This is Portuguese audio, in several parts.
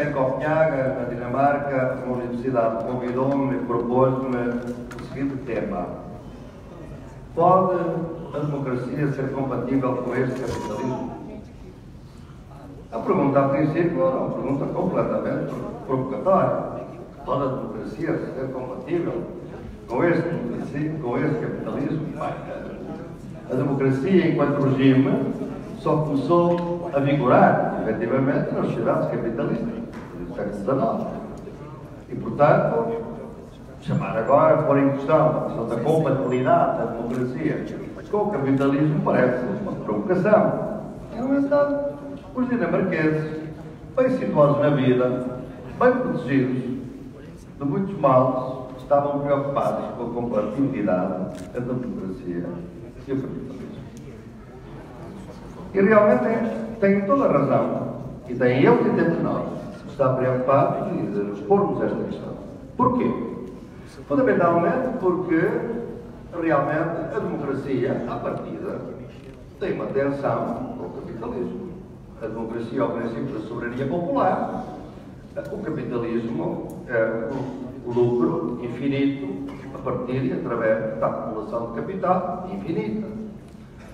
em Copenhague, na Dinamarca, uma universidade convidou-me e propôs-me o seguinte tema: pode a democracia ser compatível com este capitalismo? A pergunta, a princípio, era uma pergunta completamente provocatória. Pode a democracia ser compatível com este capitalismo? A democracia, enquanto regime, só começou a vigorar, efetivamente, nas sociedades capitalistas do século XIX. E, portanto, chamar agora, pôr em questão a questão da compatibilidade da democracia com o capitalismo parece uma provocação. E, no entanto, os dinamarqueses, bem situados na vida, bem protegidos de muitos males, estavam preocupados com a compatibilidade da democracia e o capitalismo. E realmente têm toda a razão, e têm eles e temos nós, que estar preocupados e expormos esta questão. Porquê? Fundamentalmente porque realmente a democracia, à partida, tem uma tensão com o capitalismo. A democracia é o princípio da soberania popular. O capitalismo é o lucro infinito a partir e através da acumulação de capital infinita.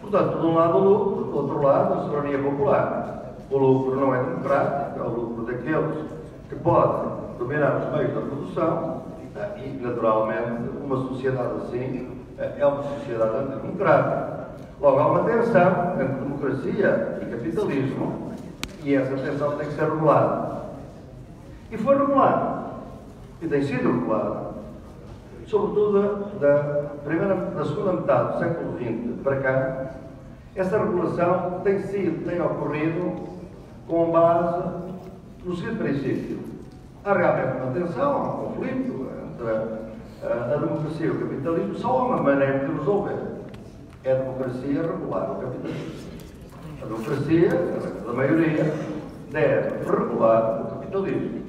Portanto, de um lado o lucro, do outro lado a soberania popular. O lucro não é democrático, é o lucro daqueles que podem dominar os meios da produção e, naturalmente, uma sociedade assim é uma sociedade antidemocrática. Logo, há uma tensão entre democracia e capitalismo e essa tensão tem que ser regulada. E foi regulada. E tem sido regulada. Sobretudo da segunda metade do século XX para cá, essa regulação tem ocorrido com base no seguinte princípio. Há realmente uma tensão, há um conflito entre a democracia e o capitalismo, só há uma maneira de resolver. É a democracia regular o capitalismo. A democracia, a maioria, deve regular o capitalismo.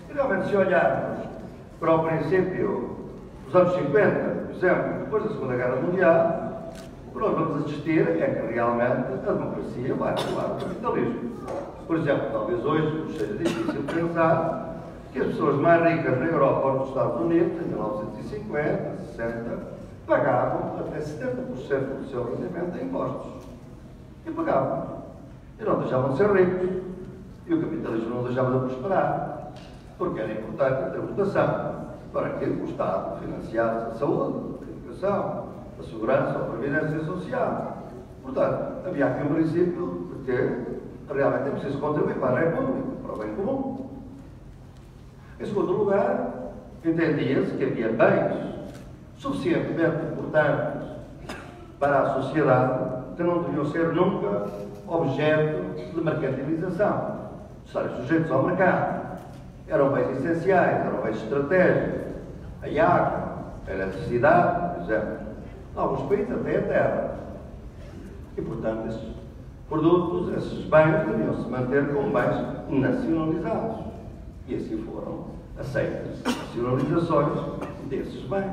E realmente, se olharmos para o princípio dos anos 50, por exemplo, depois da Segunda Guerra Mundial, o que nós vamos assistir é que realmente a democracia vai regular o capitalismo. Por exemplo, talvez hoje seja difícil pensar que as pessoas mais ricas na Europa ou nos Estados Unidos, em 1950, 60, pagavam até 70% do seu rendimento em impostos. E pagavam. E não deixavam de ser ricos. E o capitalismo não deixava de prosperar. Porque era importante ter votação para que o Estado financiasse a saúde, a educação, a segurança, a previdência social. Portanto, havia aqui um princípio de que realmente é preciso contribuir para a República, para o bem comum. Em segundo lugar, entendia-se que havia bens suficientemente importantes para a sociedade que não deviam ser nunca objeto de mercantilização, estarem sujeitos ao mercado. Eram bens essenciais, eram bens estratégicos, a água, a eletricidade, por exemplo. Em alguns países até a terra. E, portanto, esses produtos, esses bens, deviam se manter como bens nacionalizados. E assim foram aceitas nacionalizações desses bens.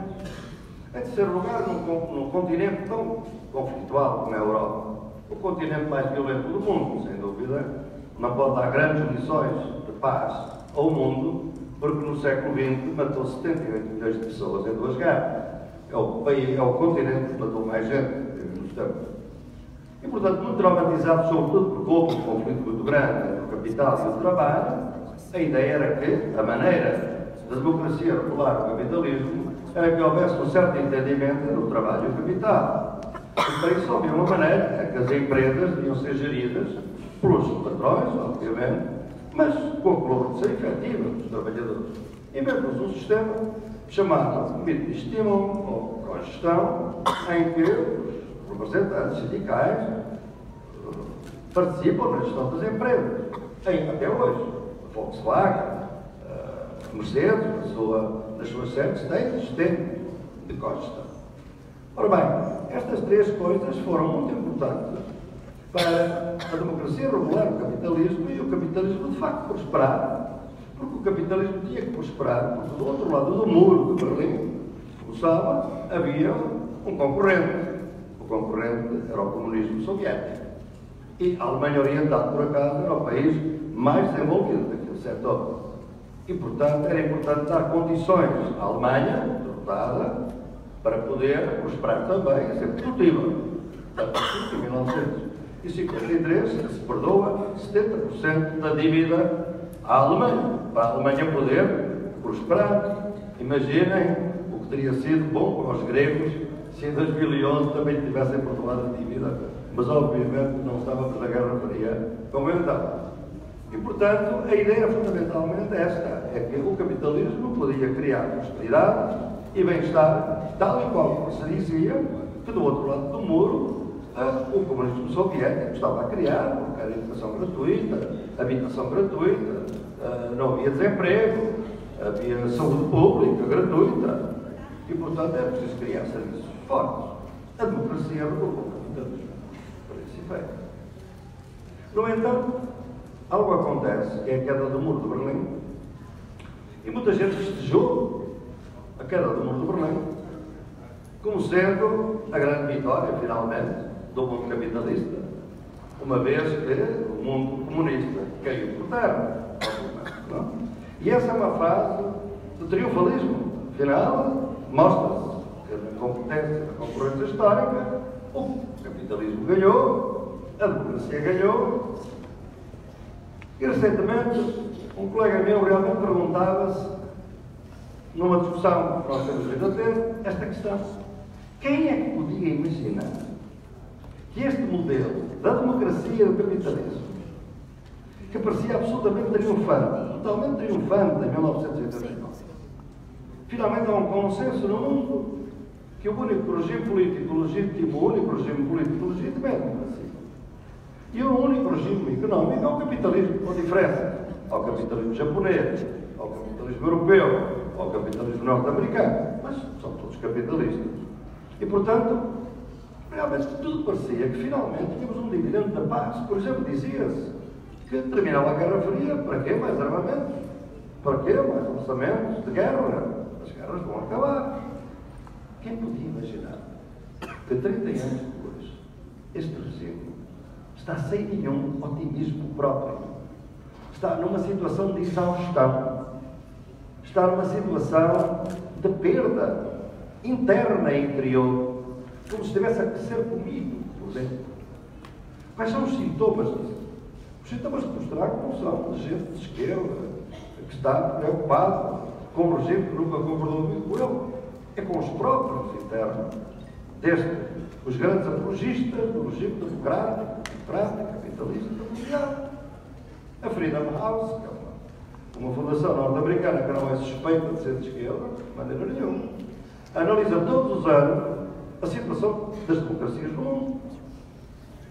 Em terceiro lugar, num continente tão conflitual como a Europa, o continente mais violento do mundo, sem dúvida, não pode dar grandes lições de paz ao mundo, porque no século XX matou 78 milhões de pessoas em 2 guerras. É o continente que matou mais gente nos tempos. E, portanto, muito traumatizado, sobretudo porque houve um conflito muito grande entre o capital e o trabalho, a ideia era que a maneira da democracia regular o capitalismo era que houvesse um certo entendimento entre o trabalho e o capital. E para isso havia uma maneira, é que as empresas deviam ser geridas pelos patrões, obviamente, mas com a colaboração efetiva dos trabalhadores. Inventou-se um sistema chamado Comité de Estímulo ou Cogestão, em que os representantes sindicais participam na gestão das empresas. Até hoje, a Volkswagen, a Mercedes, nas suas sedes, têm assistentes de cogestão. Ora bem, estas 3 coisas foram muito importantes para a democracia regular o capitalismo e o capitalismo de facto prosperar. Porque o capitalismo tinha que prosperar, porque do outro lado do muro de Berlim, como sabe, havia um concorrente. O concorrente era o comunismo soviético. E a Alemanha Oriental, por acaso, era o país mais desenvolvido daqueles setor. E, portanto, era importante dar condições à Alemanha, derrotada, para poder prosperar também e ser produtiva. Portanto, em 1953 se perdoa 70% da dívida à Alemanha, para a Alemanha poder prosperar. Imaginem o que teria sido bom para os gregos se em 2011 também tivessem perdoado a dívida, mas obviamente não estávamos na Guerra Fria como então. E, portanto, a ideia fundamentalmente é esta, é que o capitalismo podia criar prosperidade e bem-estar, tal e qual se dizia que do outro lado do muro o comunismo soviético estava a criar, porque era educação gratuita, habitação gratuita, não havia desemprego, havia saúde pública gratuita e, portanto, era preciso criar serviços fortes. A democracia revoltou o capitalismo para esse efeito. No entanto, algo acontece, que é a queda do muro de Berlim, e muita gente festejou a queda do muro de Berlim como sendo a grande vitória, finalmente, do mundo capitalista, uma vez que o mundo comunista caiu por terra. Não? E essa é uma frase de triunfalismo. Afinal, mostra-se que na competência, na concorrência histórica, o capitalismo ganhou, a democracia ganhou. E recentemente, um colega meu realmente perguntava-se, numa discussão que nós temos vindo a ter, esta questão: quem é que podia imaginar que este modelo da democracia e do capitalismo, que parecia absolutamente triunfante, totalmente triunfante em 1989, finalmente há um consenso no mundo que o único regime político legítimo, o único regime político legítimo é a democracia. E o único regime económico é o capitalismo, com diferença ao capitalismo japonês, ao capitalismo europeu, ao capitalismo norte-americano, mas são todos capitalistas. E, portanto, realmente tudo parecia que finalmente tínhamos um dividendo da paz. Por exemplo, dizia-se que terminava a Guerra Fria, para quê mais armamentos? Para quê mais orçamentos de guerra? As guerras vão acabar. Quem podia imaginar que 30 anos depois este regime está sem nenhum otimismo próprio, está numa situação de exaustão, está numa situação de perda interna e interior, como se estivesse a ser comido por dentro. Quais são os sintomas disso? Os sintomas que mostrar que não são de gente de esquerda, que está preocupado com o regime que nunca concordou muito com ele. É com os próprios internos, desde os grandes apologistas do regime democrático, capitalista mundial. A Freedom House, que é uma fundação norte-americana que não é suspeita de ser de esquerda, de maneira nenhuma, analisa todos os anos a situação das democracias no mundo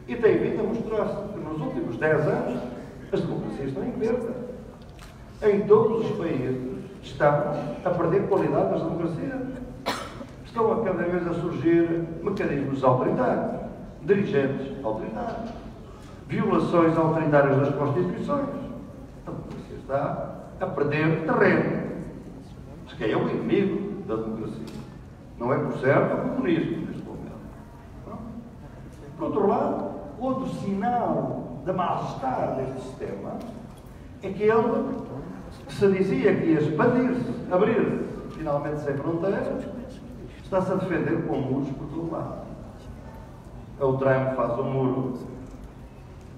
e tem vindo a mostrar-se que nos últimos 10 anos as democracias estão em perda. Em todos os países estão a perder qualidade das democracias. Estão a cada vez a surgir mecanismos autoritários, dirigentes autoritários, violações autoritárias das constituições. A democracia está a perder terreno. Mas quem é o inimigo da democracia? Não é, por certo, o comunismo neste momento. Não? Por outro lado, outro sinal de mal-estar deste sistema é que ele, que se dizia que ia expandir-se, abrir-se, finalmente sem fronteiras, está-se a defender com muros por todo lado. O Trump faz um muro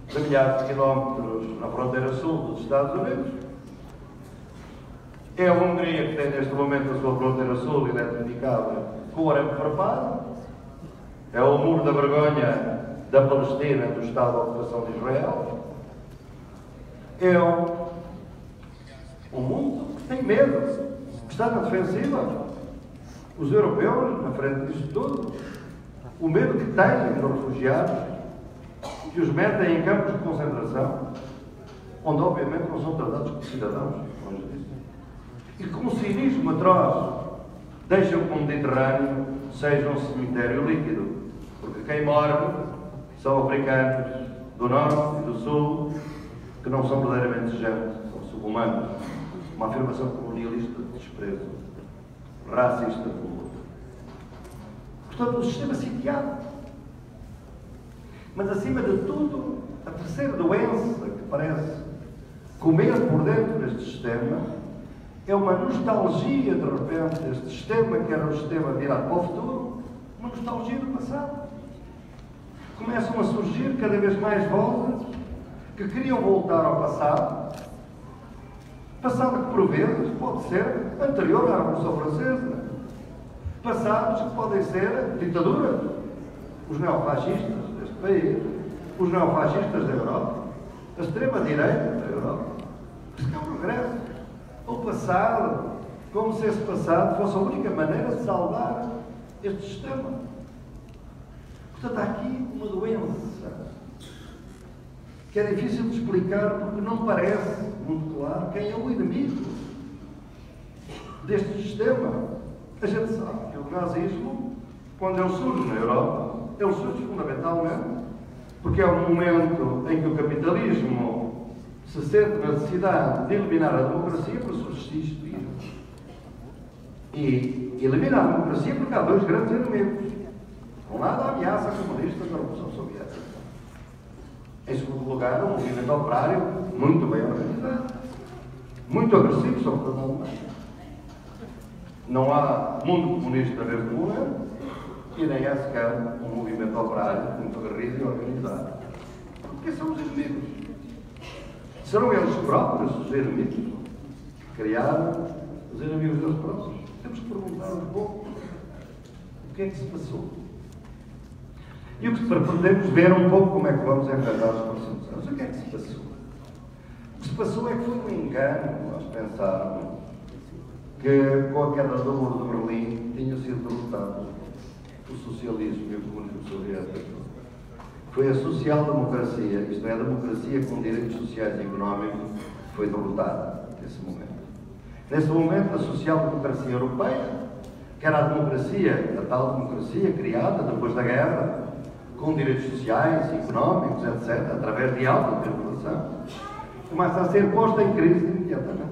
de milhares de quilómetros na fronteira sul dos Estados Unidos. É a Hungria que tem neste momento a sua fronteira sul identificada com o arame farpado. É o muro da vergonha da Palestina, do Estado da Ocupação de Israel. É um mundo que tem medo, que está na defensiva. Os europeus, na frente disto tudo, o medo que têm dos refugiados, que os metem em campos de concentração, onde obviamente não são tratados como cidadãos, longe disso. E com um cinismo atroz, deixam que o Mediterrâneo seja um cemitério líquido, porque quem morre são africanos do norte e do sul, que não são verdadeiramente gente, são subhumanos. Uma afirmação colonialista de desprezo, racista pelo outro. Portanto, um sistema sitiado. Mas, acima de tudo, a terceira doença que parece comer por dentro deste sistema é uma nostalgia, de repente, deste sistema que era um sistema virado para o futuro, uma nostalgia do passado. Começam a surgir cada vez mais vozes que queriam voltar ao passado, passado que por vezes pode ser anterior à Revolução Francesa, passados que podem ser ditaduras, os neofascistas deste país, os neofascistas da Europa, a extrema-direita da Europa. Isto é um regresso ao passado, como se esse passado fosse a única maneira de salvar este sistema. Portanto, há aqui uma doença que é difícil de explicar porque não parece muito claro quem é o inimigo deste sistema. A gente sabe que o nazismo, quando ele surge na Europa, ele surge fundamentalmente porque é o momento em que o capitalismo se sente na necessidade de eliminar a democracia para subsistir. E eliminar a democracia porque há dois grandes inimigos. Por um lado, a ameaça comunista da Revolução Soviética. Em segundo lugar, um movimento operário muito bem organizado, muito agressivo, sobretudo na Alemanha. Não há mundo comunista neste momento e nem há sequer um movimento operário muito aguerrido e organizado. Porque são os inimigos. Serão eles próprios os inimigos que criaram os inimigos deles próprios? Temos que perguntar um pouco o que é que se passou. E o que pretendemos ver um pouco como é que vamos encarar os próximos anos. O que é que se passou? O que se passou é que foi um engano nós pensarmos que com a queda do muro de Berlim tinha sido derrotado o socialismo e o comunismo soviético. Foi a social-democracia, isto é, a democracia com direitos sociais e económicos, que foi derrotada nesse momento. Nesse momento, a social-democracia europeia, que era a democracia, a tal democracia criada depois da guerra, com direitos sociais, económicos, etc., através de alta tribulação, começa a ser posta em crise imediatamente.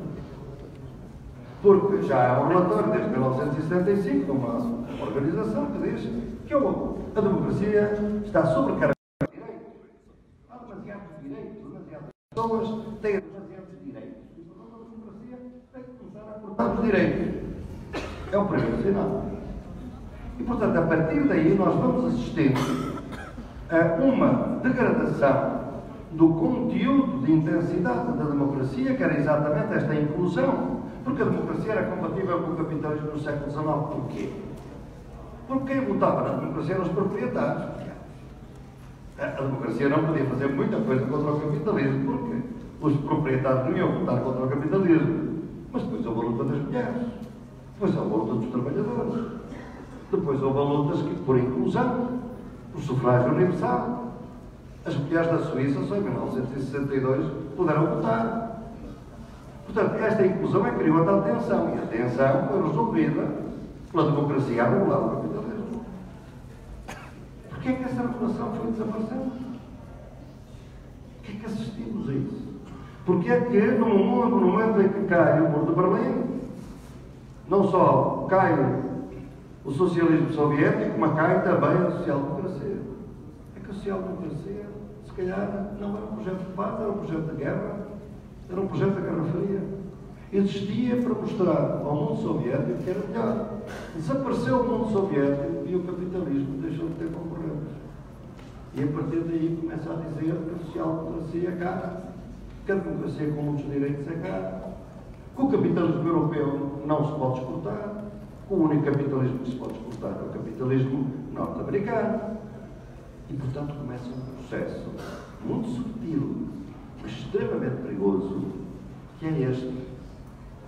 Porque já há um relatório desde 1975 de uma organização que diz que a democracia está sobrecarregada de direitos. Há demasiados direitos, demasiadas pessoas têm demasiados direitos. E, portanto, a democracia tem que começar a cortar os direitos. É o primeiro sinal. E, portanto, a partir daí nós vamos assistindo a uma degradação do conteúdo de intensidade da democracia, que era exatamente esta inclusão, porque a democracia era compatível com o capitalismo no século XIX. Porquê? Porque quem votava na democracia eram os proprietários. A democracia não podia fazer muita coisa contra o capitalismo, porque os proprietários não iam votar contra o capitalismo. Mas depois houve a luta das mulheres, depois houve a luta dos trabalhadores, depois houve a luta por inclusão, por sufrágio universal. As mulheres da Suíça só em 1962 puderam votar. Portanto, esta inclusão é que criou a tal tensão, e a tensão foi resolvida pela democracia a regular o capitalismo. Porquê é que essa regulação foi desaparecendo? Porquê é que assistimos a isso? Porquê é que no momento em que cai o muro de Berlim, não só cai o socialismo soviético, mas cai também a social-democracia? É que a social-democracia, se calhar, não era um projeto de paz, era um projeto de guerra, era um projeto da Guerra Fria. Existia para mostrar ao mundo soviético que era melhor. Desapareceu o mundo soviético e o capitalismo deixou de ter concorrentes. E a partir daí começa a dizer que a social-democracia é cara, que a democracia com muitos direitos é cara, que o capitalismo europeu não se pode exportar, que o único capitalismo que se pode exportar é o capitalismo norte-americano. E, portanto, começa um processo muito subtil, mas extremamente perigoso, que é este.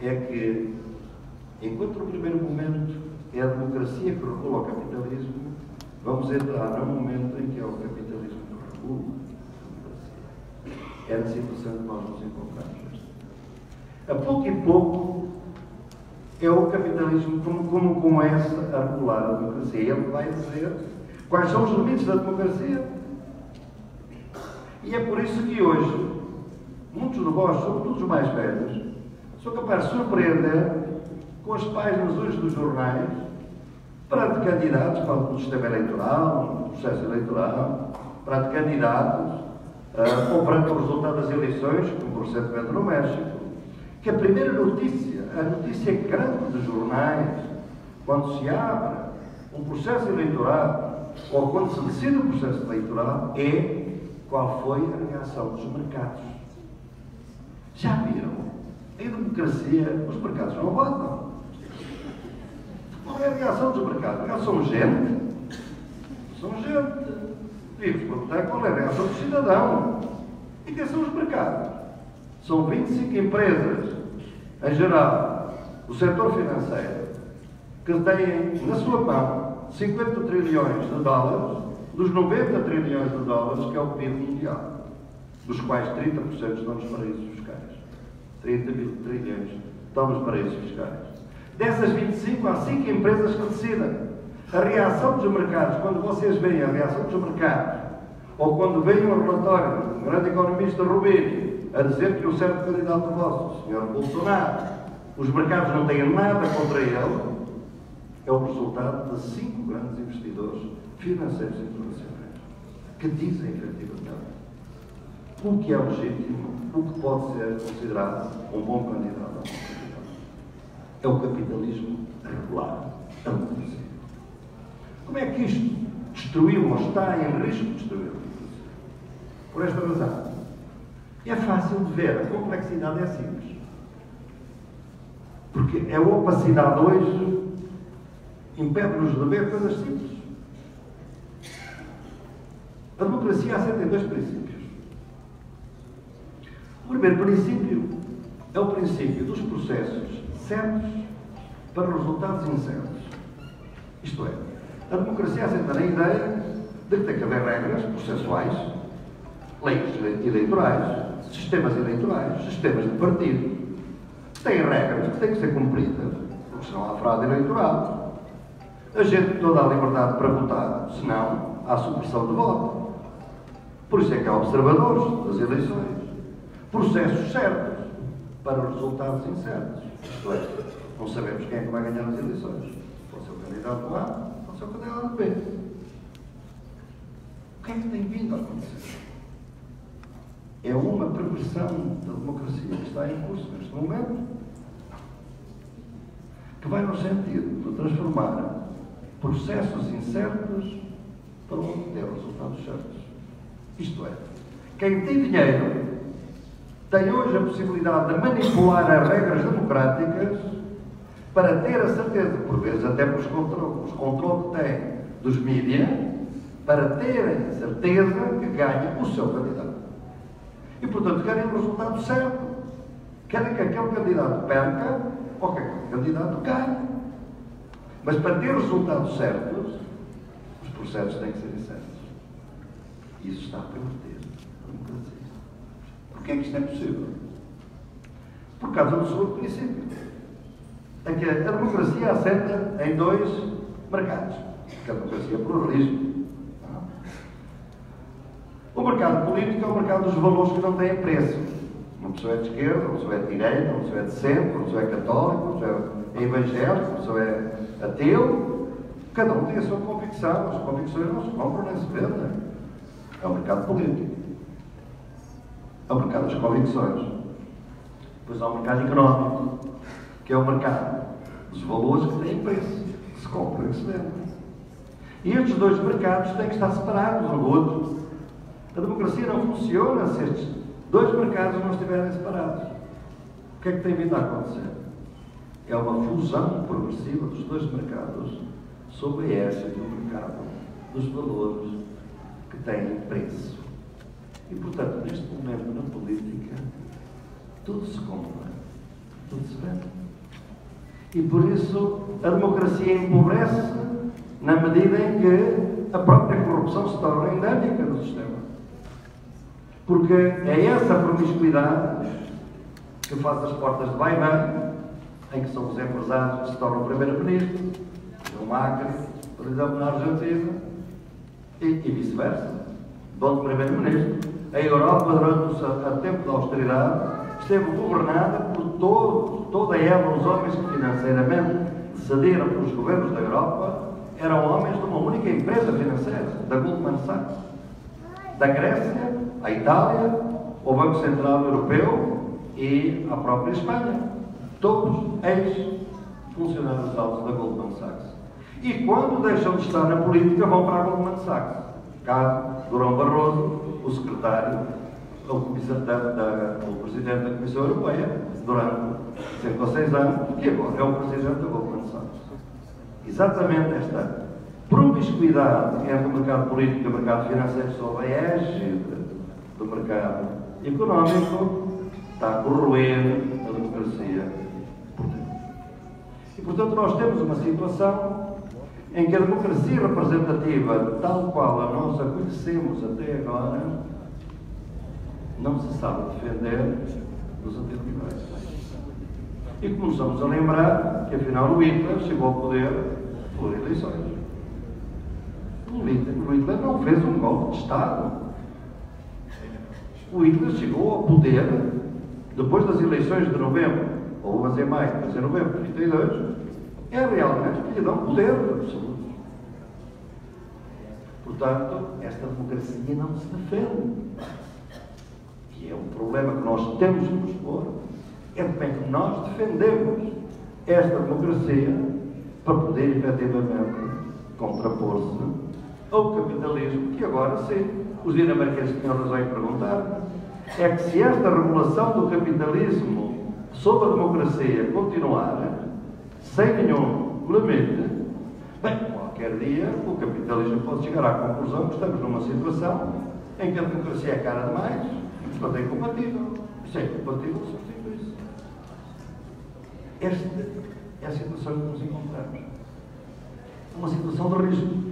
É que, enquanto no primeiro momento é a democracia que regula o capitalismo, vamos entrar num momento em que é o capitalismo que regula a democracia. É na situação que nós nos encontramos. A pouco e pouco, é o capitalismo como começa a regular a democracia. Ele vai dizer quais são os limites da democracia. E é por isso que hoje, muitos de vós, sobretudo os mais velhos, são capazes de surpreender com as páginas hoje dos jornais para de candidatos, para o sistema eleitoral, no processo eleitoral, para de candidatos ou perante o resultado das eleições, como recentemente no México, que a primeira notícia, a notícia grande dos jornais, quando se abre um processo eleitoral, ou quando se decide um processo eleitoral, é qual foi a reação dos mercados. Já viram? Em democracia, os mercados não votam. Qual é a reação dos mercados? Eles são gente. São gente. Devíamos perguntar qual é a reação do cidadão. E quem são os mercados? São 25 empresas, em geral, do setor financeiro, que têm na sua mão 50 trilhões de dólares, dos 90 trilhões de dólares que é o PIB mundial, dos quais 30% estão nos paraísos fiscais. 30 mil trilhões estão nos paraísos fiscais. Dessas 25, há 5 empresas que decidem. A reação dos mercados, quando vocês veem a reação dos mercados, ou quando veem um relatório do grande economista Rubini a dizer que o certo candidato vosso, o Sr. Bolsonaro, os mercados não têm nada contra ele, é o resultado de 5 grandes investidores financeiros internacionais que dizem efetivamente o que é legítimo, o que pode ser considerado um bom candidato ou um bom candidato. É o capitalismo regular, a democracia. Como é que isto destruiu ou está em risco de destruir a democracia? Por esta razão. É fácil de ver, a complexidade é simples. Porque a opacidade hoje impede-nos de ver coisas simples. A democracia assenta em 2 princípios. O primeiro princípio é o princípio dos processos certos para resultados incertos. Isto é, a democracia assenta na ideia de que tem que haver regras processuais, leis eleitorais, sistemas eleitorais, sistemas de partido. Tem regras que têm que ser cumpridas, porque senão há fraude eleitoral. A gente tem toda a liberdade para votar, senão há supressão de voto. Por isso é que há observadores das eleições. Processos certos para resultados incertos. Isto é, não sabemos quem é que vai ganhar as eleições. Pode ser o candidato A, pode ser o candidato B. O que é que tem vindo a acontecer? É uma perversão da democracia que está em curso neste momento, que vai no sentido de transformar processos incertos para ter resultados certos. Isto é, quem tem dinheiro tem hoje a possibilidade de manipular as regras democráticas para ter a certeza, por vezes até pelos controles que têm dos mídias, para terem a certeza que ganha o seu candidato. E, portanto, querem o resultado certo. Querem que aquele candidato perca ou que aquele candidato ganhe. Mas para ter resultados certos, os processos têm que ser incertos. E isso está a perverter a democracia. Porquê é que isto é possível? Por causa do segundo princípio. É que a democracia assenta em 2 mercados. Que a democracia é pluralismo. O mercado político é o mercado dos valores que não têm preço. Uma pessoa é de esquerda, uma pessoa é de direita, uma pessoa é de centro, uma pessoa é católico, uma pessoa é evangélico, uma pessoa é ateu. Cada um tem a sua convicção. As convicções não se compram nem se vendem. É o mercado político. É o mercado das convicções. Depois há o mercado económico, que é o mercado dos valores que têm preço, que se compram e que se vendem. E estes 2 mercados têm que estar separados um do outro. A democracia não funciona se estes 2 mercados não estiverem separados. O que é que tem vindo a acontecer? É uma fusão progressiva dos 2 mercados sob a égide do mercado dos valores que têm preço. E, portanto, neste momento, na política, tudo se compra, tudo se vende. E, por isso, a democracia empobrece na medida em que a própria corrupção se torna endémica no sistema. Porque é essa promiscuidade que faz as portas de vai-vai, em que são os empresários que se tornam primeiro-ministro, o Macri, por exemplo, na Argentina, e vice-versa, dono primeiro-ministro. A Europa, durante o tempo da austeridade, esteve governada por toda a Europa. Os homens que financeiramente cederam pelos governos da Europa eram homens de uma única empresa financeira, da Goldman Sachs. da Grécia à Itália, ao Banco Central Europeu e à própria Espanha. Todos ex-funcionários altos da Goldman Sachs. E quando deixam de estar na política, vão para a Goldman Sachs. Caso Durão Barroso, o secretário, o presidente da Comissão Europeia, durante 5 ou 6 anos, que agora é o presidente da Goldman Sachs. Exatamente esta promiscuidade entre o mercado político e o mercado financeiro sob a égide do mercado económico está a corroer a democracia portuguesa. E, portanto, nós temos uma situação em que a democracia representativa, tal qual a nós a conhecemos até agora, não se sabe defender dos anteriores. E começamos a lembrar que, afinal, o Hitler chegou ao poder por eleições. O Hitler não fez um golpe de Estado. O Hitler chegou ao poder depois das eleições de novembro, ou umas em maio, mas em novembro de 32, é realmente que lhe dão poder absoluto. Portanto, esta democracia não se defende. Que é um problema que nós temos que nos pôr. É de bem que nós defendemos esta democracia para poder efetivamente contrapor-se ao capitalismo, que agora sim, os dinamarqueses tinham razão em perguntar, é que se esta regulação do capitalismo sob a democracia continuar, sem nenhum limite, bem, qualquer dia o capitalismo pode chegar à conclusão que estamos numa situação em que a democracia é cara demais, portanto é incompatível. Isso é incompatível, substitui-se. Esta é a situação que nos encontramos. É uma situação de risco.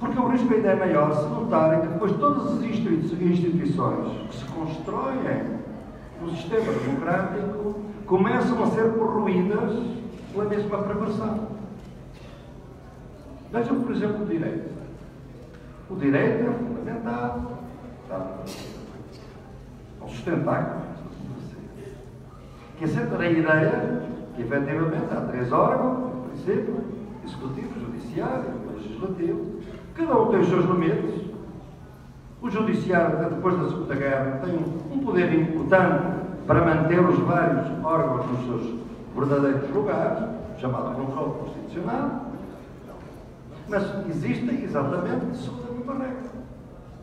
Porque o risco ainda é maior se notarem que depois todas as instituições que se constroem no sistema democrático começam a ser corroídas pela mesma perversão. Vejam, por exemplo, o direito. O direito é fundamental, é um sustentáculo, que assenta na ideia que, efetivamente, há 3 órgãos, no princípio, executivo, judiciário e legislativo. Cada um tem os seus limites. O judiciário, depois da Segunda Guerra, tem um poder importante para manter os vários órgãos nos seus verdadeiros lugares, chamado controle constitucional, mas existem exatamente segundo a mesma regra.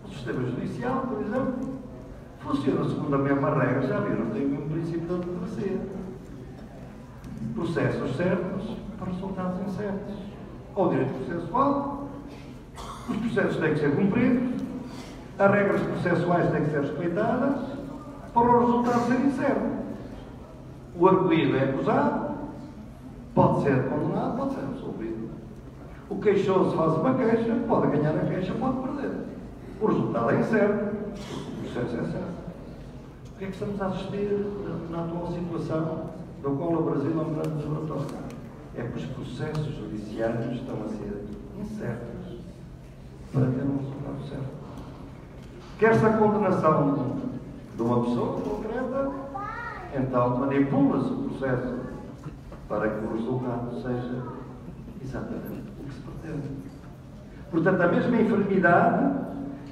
O sistema judicial, por exemplo, funciona segundo a mesma regra, já viram, tem o mesmo princípio da democracia. Processos certos para resultados incertos. Ou direito processual, os processos têm que ser cumpridos, as regras processuais têm que ser respeitadas para o resultado ser incerto. O arguido é acusado, pode ser condenado, pode ser absolvido. O queixoso faz uma queixa, pode ganhar a queixa, pode perder. O resultado é incerto, o processo é certo. O que é que estamos a assistir na atual situação, do qual o Brasil é um grande laboratório? É que os processos judiciários estão a ser incertos para ter um resultado certo. Quer-se a condenação de uma pessoa concreta, então manipula-se o processo para que o resultado seja exatamente o que se pretende. Portanto, a mesma enfermidade,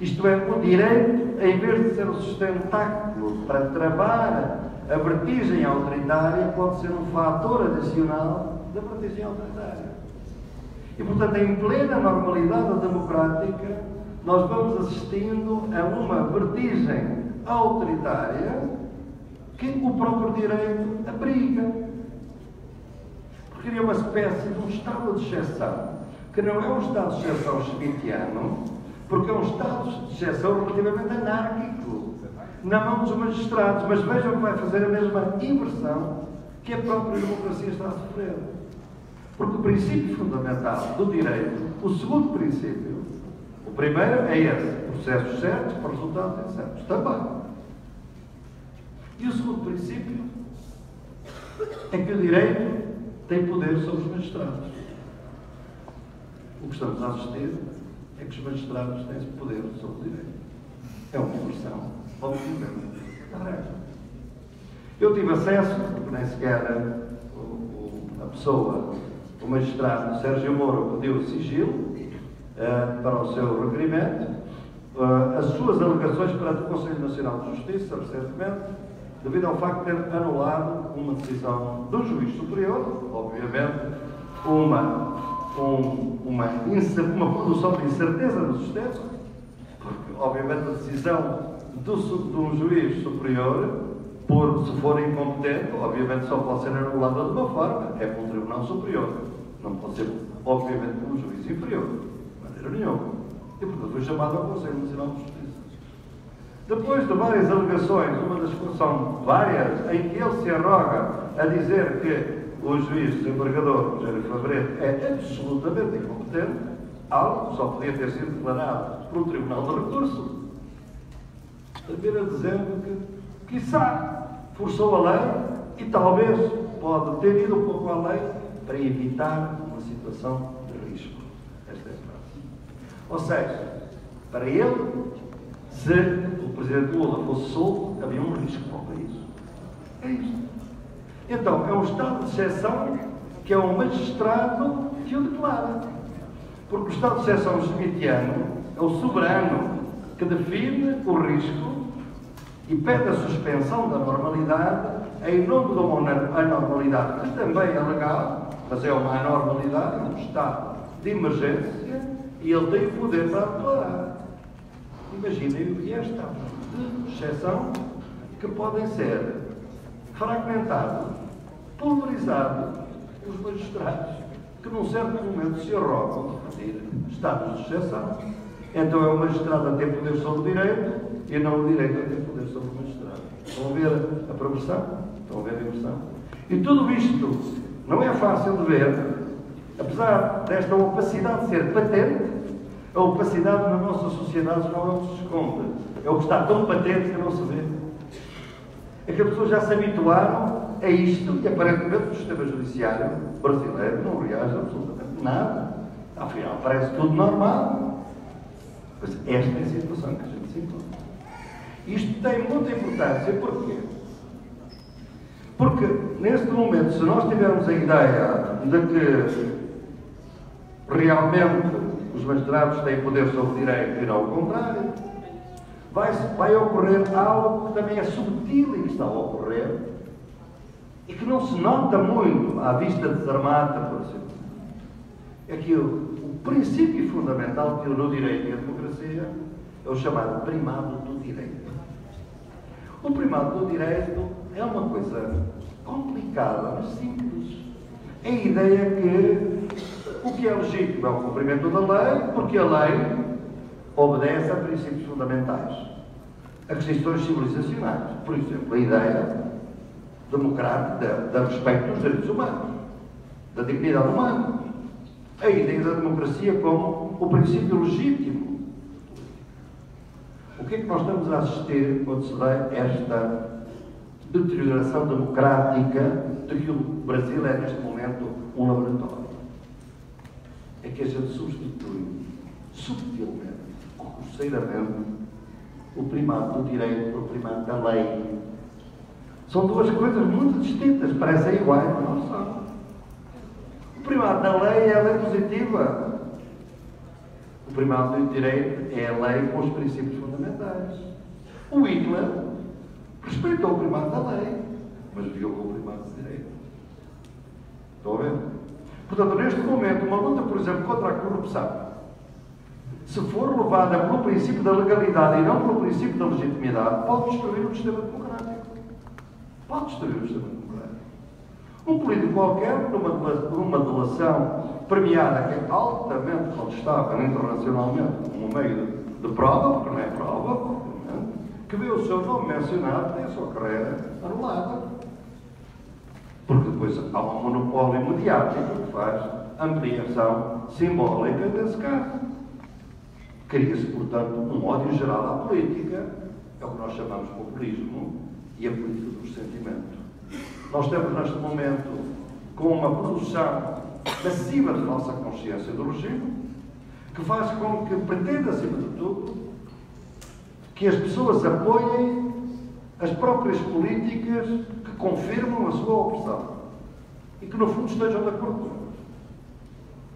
isto é, o direito, em vez de ser um sustentáculo para travar a vertigem autoritária, pode ser um fator adicional da vertigem autoritária. E, portanto, em plena normalidade democrática, nós vamos assistindo a uma vertigem autoritária que o próprio direito abriga. Porque é uma espécie de um estado de exceção, que não é um estado de exceção schmittiano, porque é um estado de exceção relativamente anárquico, na mão dos magistrados. Mas vejam que vai fazer a mesma inversão que a própria democracia está a sofrer. Porque o princípio fundamental do direito, o segundo princípio, o primeiro é esse, processos certos para resultados incertos, também. E o segundo princípio é que o direito tem poder sobre os magistrados. O que estamos a assistir é que os magistrados têm esse poder sobre o direito. É uma inversão, obviamente, da regra. Eu tive acesso, porque nem sequer a pessoa, o magistrado Sérgio Moro pediu sigilo para o seu requerimento, as suas alegações perante o Conselho Nacional de Justiça, recentemente, devido ao facto de ter anulado uma decisão do juiz superior, obviamente, uma produção de incerteza no sistema, porque, obviamente, a decisão de um juiz superior, se for incompetente, obviamente só pode ser anulada de uma forma, é por um tribunal superior. Não pode ser, obviamente, por um juiz inferior, de maneira nenhuma. E, portanto, foi chamado ao Conselho Nacional de Justiça. Depois de várias alegações, são várias, em que ele se arroga a dizer que o juiz desembargador, Rogério Flavrete, é absolutamente incompetente, algo que só podia ter sido declarado por um tribunal de recurso, apenas dizendo que, quiçá, forçou a lei e talvez pode ter ido um pouco além para evitar uma situação de risco. Esta é a frase. Ou seja, para ele, se o Presidente Lula fosse solto, havia um risco para o país. É isto. Então, é um estado de exceção que é um magistrado que o declara. Porque o estado de exceção schmittiano é o soberano que define o risco e pede a suspensão da normalidade em nome de uma anormalidade que também é legal, mas é uma anormalidade, um estado de emergência, e ele tem o poder para declarar. Imaginem o que é estados de exceção que podem ser fragmentados, pulverizados os magistrados, que num certo momento se arrogam de fazer estados de exceção. Então é o magistrado a ter poder sobre o direito e não o direito a ter poder sobre o magistrado. Estão a ver a perversão? Estão a ver a inversão? E tudo isto não é fácil de ver, apesar desta opacidade ser patente. A opacidade na nossa sociedade não é o que se esconde, é o que está tão patente que não se vê. É que as pessoas já se habituaram a isto e aparentemente o sistema judiciário brasileiro não reage absolutamente nada. Afinal, parece tudo normal. Mas esta é a situação que a gente se encontra. Isto tem muita importância, porquê? Porque, neste momento, se nós tivermos a ideia de que realmente os magistrados têm poder sobre o direito e não o contrário, vai ocorrer algo que também é subtil e que está a ocorrer e que não se nota muito à vista desarmada, por exemplo. É que o princípio fundamental que no direito e na democracia é o chamado primado do direito. O primado do direito é uma coisa complicada, mas simples. É a ideia que o que é legítimo é o cumprimento da lei, porque a lei obedece a princípios fundamentais, a questões civilizacionais. Por exemplo, a ideia democrática da respeito dos direitos humanos, da dignidade humana. A ideia da democracia como o princípio legítimo. O que é que nós estamos a assistir quando se dá esta deterioração democrática de que o Brasil é, neste momento, um laboratório? É que a gente substitui, subtilmente, grosseiramente, o primado do direito pelo primado da lei. São duas coisas muito distintas, parecem iguais, mas não são. O primado da lei é a lei positiva. O primado do direito é a lei com os princípios fundamentais. O Hitler respeitou o primado da lei, mas violou o primado do direito. Estão a ver? Portanto, neste momento, uma luta, por exemplo, contra a corrupção, se for levada pelo princípio da legalidade e não pelo princípio da legitimidade, pode destruir o sistema democrático. Pode destruir o sistema democrático. Um político qualquer, numa delação premiada, que é altamente contestável internacionalmente, como meio de prova, porque não é prova, que vê o seu nome mencionado, tem a sua carreira anulada. Porque depois há um monopólio mediático que faz ampliação simbólica desse caso. Cria-se, portanto, um ódio geral à política, é o que nós chamamos de populismo, e a política do ressentimento. Nós estamos, neste momento, com uma produção massiva de falsa consciência do regime, que faz com que pretenda, acima de tudo, que as pessoas apoiem as próprias políticas que confirmam a sua opressão e que, no fundo, estejam de acordo com elas.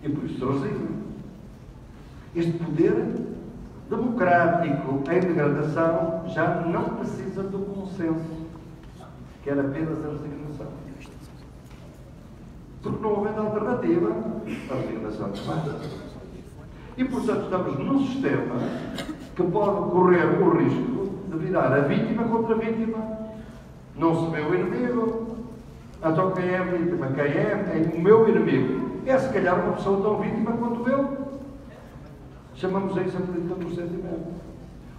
E por isso se resigam. Este poder democrático em degradação já não precisa do consenso, quer apenas a resignação. Porque não havendo alternativa, a resignação começa. E, portanto, estamos num sistema que pode correr o risco de virar a vítima contra a vítima. Não se vê o inimigo. Então quem é a vítima? Quem é o meu inimigo? É se calhar uma pessoa tão vítima quanto eu. Chamamos a isso a política do sentimento.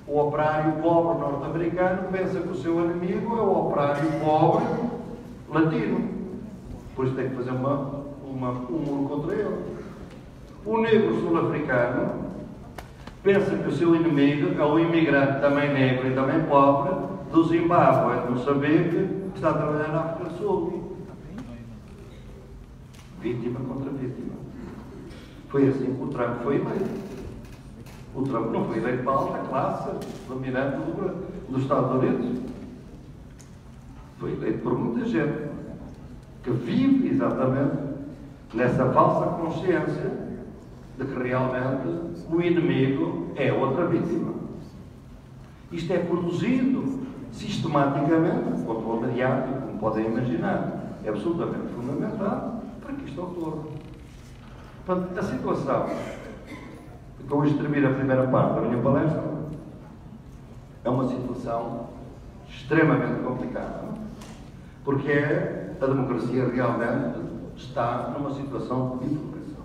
O operário pobre norte-americano pensa que o seu inimigo é o operário pobre latino. Por isso tem que fazer um muro contra ele. O negro sul-africano pensa que o seu inimigo é o imigrante também negro e também pobre do Zimbábue, do Moçambique, que está a trabalhar na África do Sul. Vítima contra vítima. Foi assim que o Trump foi eleito. O Trump não foi eleito para a alta classe dominante dos Estados Unidos. Foi eleito por muita gente que vive exatamente nessa falsa consciência de que realmente o inimigo é outra vítima. Isto é produzido sistematicamente, controle mediático, como podem imaginar, é absolutamente fundamental para que isto ocorra. Portanto, a situação que hoje termina a primeira parte da minha palestra é uma situação extremamente complicada, porque a democracia realmente está numa situação de bifurcação.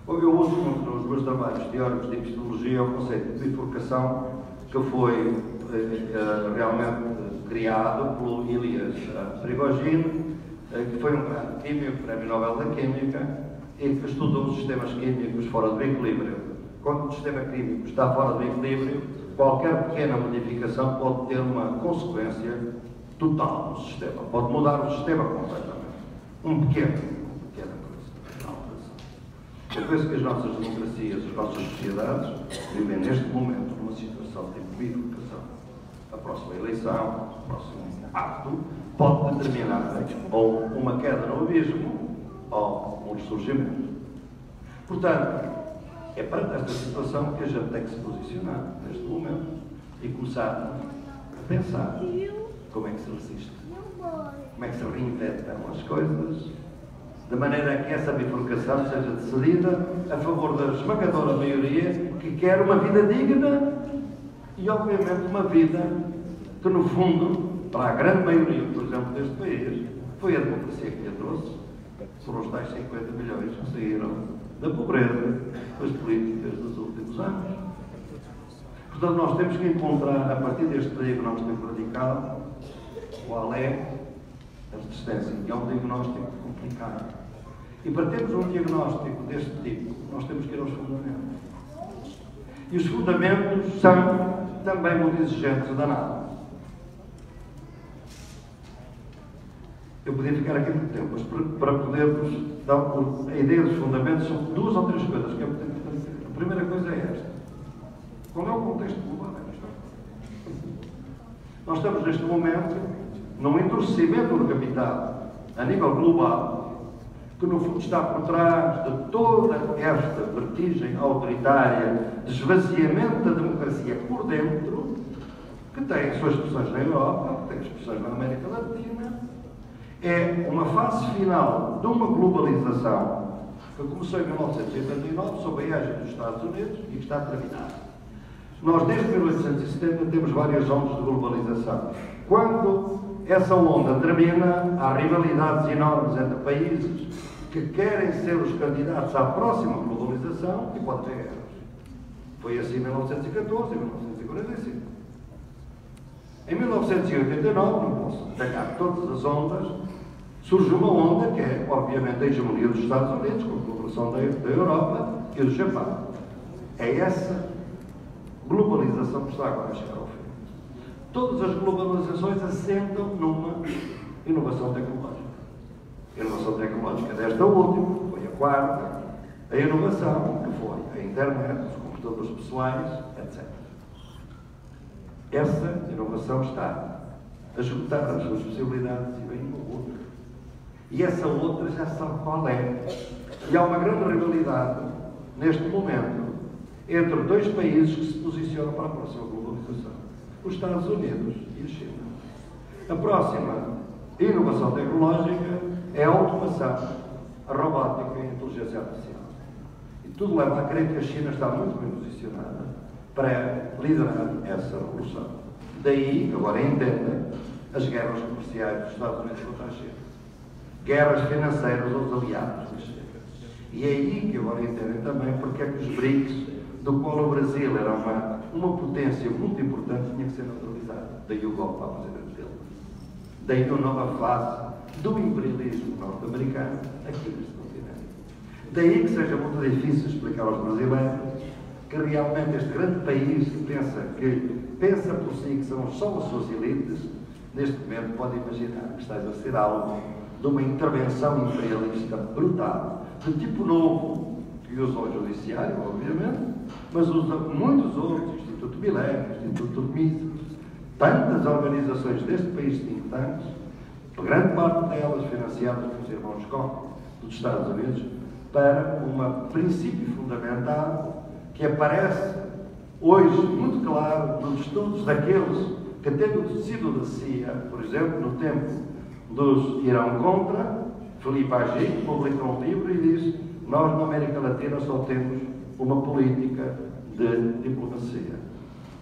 Eu uso muito nos meus trabalhos teóricos de epistemologia o conceito de bifurcação que foi realmente criado pelo Ilyas Prigogine, que foi um grande químico, Prémio Nobel da Química, e que estudou os sistemas químicos fora do equilíbrio. Quando o sistema químico está fora do equilíbrio, qualquer pequena modificação pode ter uma consequência total no sistema. Pode mudar o sistema completamente. Uma pequena coisa. Eu penso que as nossas democracias, as nossas sociedades, vivem neste momento numa situação de bifurcação. A próxima eleição, o próximo ato, pode determinar ou uma queda no abismo ou um ressurgimento. Portanto, é perante esta situação que a gente tem que se posicionar neste momento e começar a pensar como é que se resiste, como é que se reinventam as coisas, de maneira que essa bifurcação seja decidida a favor da esmagadora maioria que quer uma vida digna e, obviamente, uma vida que, no fundo, para a grande maioria, por exemplo, deste país, foi a democracia que lhe trouxe. Foram os tais 50 milhões que saíram da pobreza das políticas dos últimos anos. Portanto, nós temos que encontrar, a partir deste diagnóstico radical, qual é a resistência, que é um diagnóstico complicado. E para termos um diagnóstico deste tipo, nós temos que ir aos fundamentos. E os fundamentos são também muito exigentes da nada. Eu podia ficar aqui muito tempo, mas para podermos dar a ideia dos fundamentos, são duas ou três coisas que é muito importante dizer. A primeira coisa é esta. Qual é o contexto global da questão? Nós estamos neste momento num endurecimento do capital a nível global, que no fundo está por trás de toda esta vertigem autoritária, de esvaziamento da democracia por dentro, que tem as suas expressões na Europa, que tem expressões na América Latina. É uma fase final de uma globalização que começou em 1989 sob a égide dos Estados Unidos e que está a terminar. Nós, desde 1870, temos várias ondas de globalização. Quando essa onda termina, há rivalidades enormes entre países que querem ser os candidatos à próxima globalização e pode ter guerras. Foi assim em 1914 e 1945. Em 1989, não posso destacar todas as ondas, surge uma onda que é, obviamente, a hegemonia dos Estados Unidos, com a colaboração da Europa e do Japão. É essa globalização que está agora a chegar ao fim. Todas as globalizações assentam numa inovação tecnológica. A inovação tecnológica desta última foi a quarta, a inovação que foi a internet, os computadores pessoais, etc. Essa inovação está a esgotar as suas possibilidades e vem uma outra. E essa outra já sabe qual é. E há uma grande rivalidade neste momento entre dois países que se posicionam para a próxima globalização: os Estados Unidos e a China. A próxima inovação tecnológica é a automação, a robótica e a inteligência artificial. E tudo leva a crer que a China está muito bem posicionada para liderar essa revolução. Daí, agora entendem, as guerras comerciais dos Estados Unidos contra a China. Guerras financeiras aos aliados da China. E é aí que agora entendem também porque é que os BRICS, do qual o Brasil era uma potência muito importante, tinha que ser neutralizado. Daí o golpe à presidente dele. Daí a nova fase do imperialismo norte-americano aqui neste continente. Daí que seja muito difícil explicar aos brasileiros que realmente este grande país que pensa por si que são só as suas elites, neste momento pode imaginar que está a ser alvo de uma intervenção imperialista brutal, de tipo novo, que usa o judiciário, obviamente, mas usa muitos outros, Instituto Milênio, Instituto Mises, tantas organizações deste país think tanks, grande parte delas financiadas pelos irmãos Koch dos Estados Unidos, para um princípio fundamental que aparece hoje muito claro nos estudos daqueles que, tendo sido da CIA, por exemplo, no tempo dos Irão contra, Felipe Agim publica um livro e diz: nós na América Latina só temos uma política de diplomacia.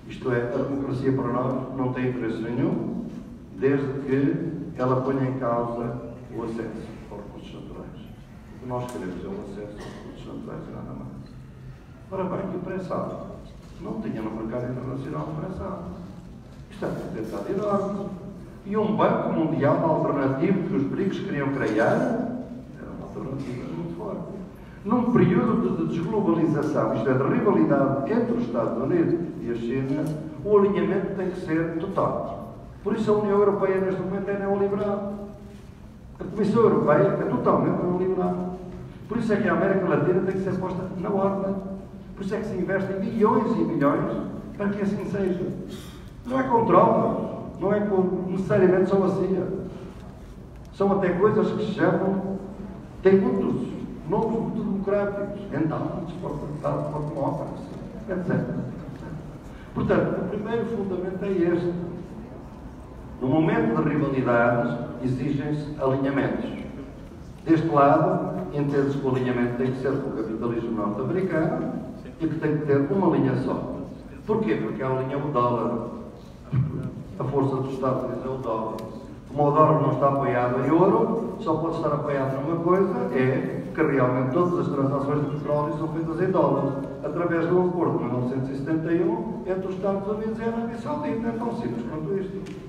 Isto é, a democracia para nós não tem interesse nenhum, desde que ela ponha em causa o acesso aos recursos naturais. O que nós queremos é o acesso aos recursos naturais e nada mais. Ora bem, que o pré-sal não tinha no mercado internacional o pré-sal. Isto é uma tentativa enorme. E um banco mundial alternativo que os BRICS queriam criar era uma alternativa muito forte. Num período de desglobalização, isto é, de rivalidade entre os Estados Unidos e a China, o alinhamento tem que ser total. Por isso a União Europeia neste momento é neoliberal. A Comissão Europeia é totalmente neoliberal. Por isso é que a América Latina tem que ser posta na ordem. Por isso é que se investem milhões e milhões para que assim seja. Não é com tropas, não é necessariamente só a CIA. São até coisas que se chamam, têm muitos nomes muito democráticos, endowments for democracy, etc. Portanto, o primeiro fundamento é este. No momento de rivalidades, exigem-se alinhamentos. Deste lado, entende-se que o alinhamento tem que ser com o capitalismo norte-americano e que tem que ter uma linha só. Porquê? Porque a linha é o dólar. A força dos Estados Unidos é o dólar. Como o dólar não está apoiado em ouro, só pode estar apoiado numa coisa, é que realmente todas as transações de petróleo são feitas em dólares, através de um acordo de 1971 entre os Estados Unidos e a Arábia Saudita. É tão simples quanto isto.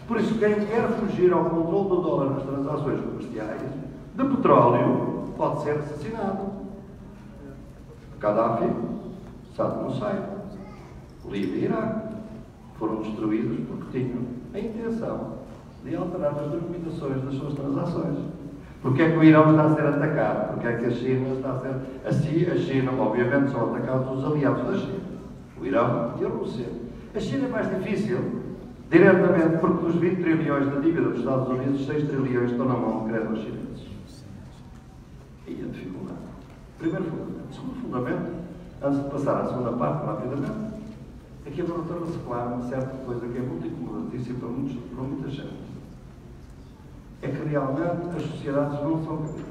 Por isso, quem quer fugir ao controle do dólar nas transações comerciais de petróleo pode ser assassinado. Gaddafi, Saddam Hussein, Líbia e Iraque foram destruídos porque tinham a intenção de alterar as denominações das suas transações. Porque é que o Irão está a ser atacado? Porque é que a China está a ser... A China, obviamente, são atacados os aliados da China. O Irão e a Rússia. A China é mais difícil, diretamente, porque dos 20 trilhões da dívida dos Estados Unidos, 6 trilhões estão na mão de créditos chineses. E a dificuldade. Primeiro fundamento. Segundo fundamento, antes de passar à segunda parte, rapidamente, aqui agora torna-se claro uma certa coisa que é muito incomodatícia para muita gente. É que realmente as sociedades não são capitalistas.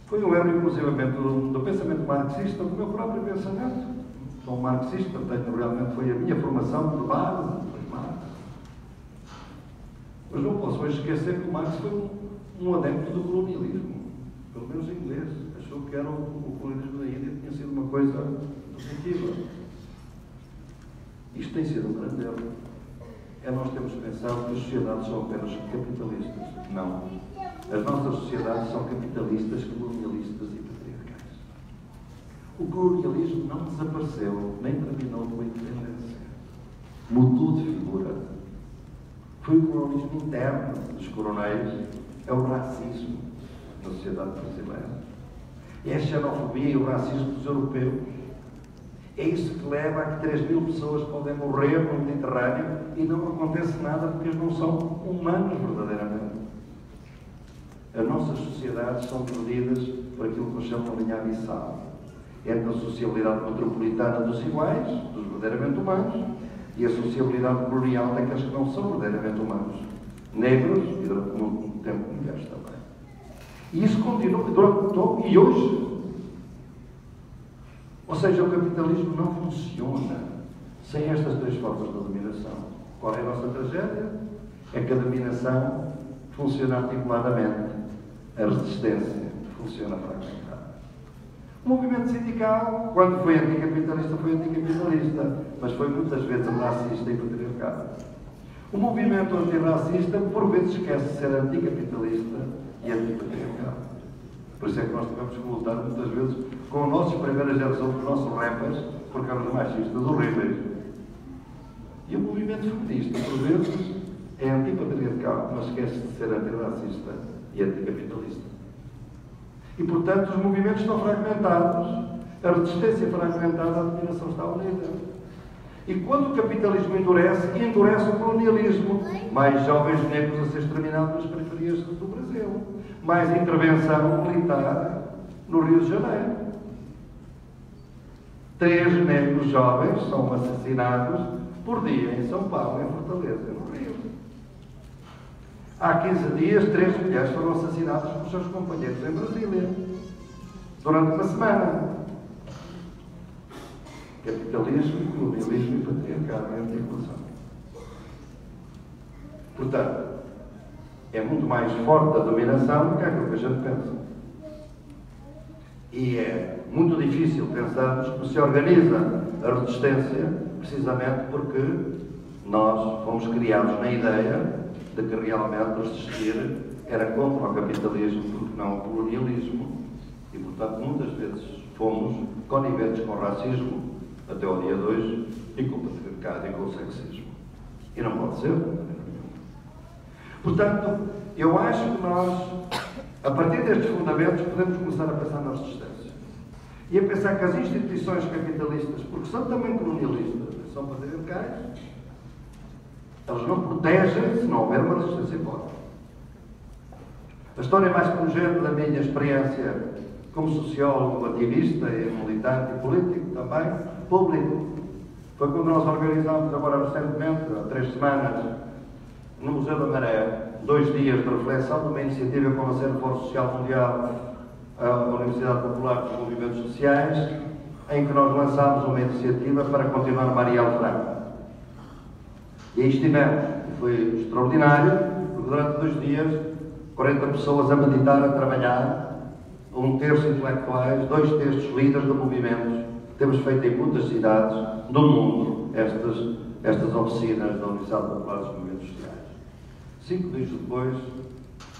Foi um erro, inclusivamente, do pensamento marxista, do meu próprio pensamento. Sou marxista, portanto, realmente foi a minha formação de base, foi Marx. Mas não posso hoje esquecer que o Marx foi um adepto do colonialismo, pelo menos em inglês. Achou que era o colonialismo da Índia tinha sido uma coisa positiva. Isto tem sido um grande erro. Nós temos pensado que as sociedades são apenas capitalistas. Não. As nossas sociedades são capitalistas, colonialistas e patriarcais. O colonialismo não desapareceu, nem terminou com a independência. Mudou de figura. Foi o colonialismo interno dos coronéis, é o racismo na sociedade brasileira. É a xenofobia e o racismo dos europeus. É isso que leva a que 3.000 pessoas podem morrer no Mediterrâneo e não acontece nada porque eles não são humanos verdadeiramente. As nossas sociedades são perdidas por aquilo que nós chamamos de linha abissal. entre a sociabilidade metropolitana dos iguais, dos verdadeiramente humanos, e a sociabilidade colonial daqueles que não são verdadeiramente humanos, negros e durante muito tempo mulheres também. E isso continua durante todo e hoje. Ou seja, o capitalismo não funciona sem estas três formas de dominação. Qual é a nossa tragédia? É que a dominação funciona articuladamente, a resistência funciona fragmentada. O movimento sindical, quando foi anticapitalista, mas foi muitas vezes racista e patriarcal. O movimento antirracista, por vezes, esquece de ser anticapitalista e antipatriarcal. Por isso é que nós tivemos que lutar muitas vezes com as nossas primeiras gerações, os nossos rappers, porque eram os machistas horríveis. E o movimento feminista, por vezes, é antipatriarcal, mas esquece de ser antirracista e anticapitalista. E, portanto, os movimentos estão fragmentados, a resistência fragmentada, a dominação está unida. E quando o capitalismo endurece o colonialismo. Mais jovens negros a ser exterminados nas periferias do Brasil. Mais intervenção militar no Rio de Janeiro. 3 negros jovens são assassinados por dia em São Paulo, em Fortaleza, no Rio. Há 15 dias, 3 mulheres foram assassinadas por seus companheiros em Brasília, durante uma semana. Capitalismo, colonialismo e patriarcado em articulação. Portanto, é muito mais forte a dominação do que aquilo que a gente pensa. E é muito difícil pensarmos como se organiza a resistência, precisamente porque nós fomos criados na ideia de que realmente resistir era contra o capitalismo, porque não o colonialismo. E, portanto, muitas vezes fomos coniventes com o racismo, até ao dia de hoje, e com o patriarcado e com o sexismo. E não pode ser. Portanto, eu acho que nós, a partir destes fundamentos, podemos começar a pensar na resistência. E a pensar que as instituições capitalistas, porque são também colonialistas, são patriarcais, elas não protegem se não houver uma resistência forte. A história mais pungente da minha experiência como sociólogo, ativista e militante e político também, público, foi quando nós organizámos agora recentemente, há 3 semanas, no Museu da Maré, 2 dias de reflexão de uma iniciativa com a Fórum Social Mundial, a Universidade Popular dos Movimentos Sociais, em que nós lançámos uma iniciativa para continuar Marielle Franco. E aí estivemos, e foi extraordinário, porque durante 2 dias, 40 pessoas a meditar, a trabalhar, 1/3 intelectuais, 2/3 líderes de movimentos. Temos feito em muitas cidades do mundo estas oficinas da Universidade Popular dos Movimentos Sociais. 5 dias depois,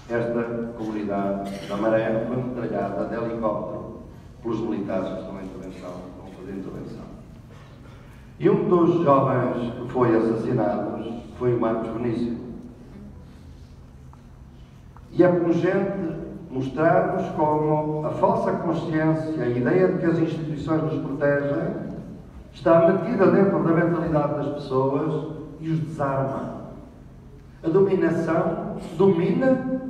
esta comunidade da Maré foi metralhada de helicóptero pelos militares que estão em intervenção, que vão fazer intervenção. E um dos jovens que foi assassinado foi o Marcos Benício. E é pungente mostrarmos como a falsa consciência, a ideia de que as instituições nos protegem, está metida dentro da mentalidade das pessoas e os desarma. A dominação domina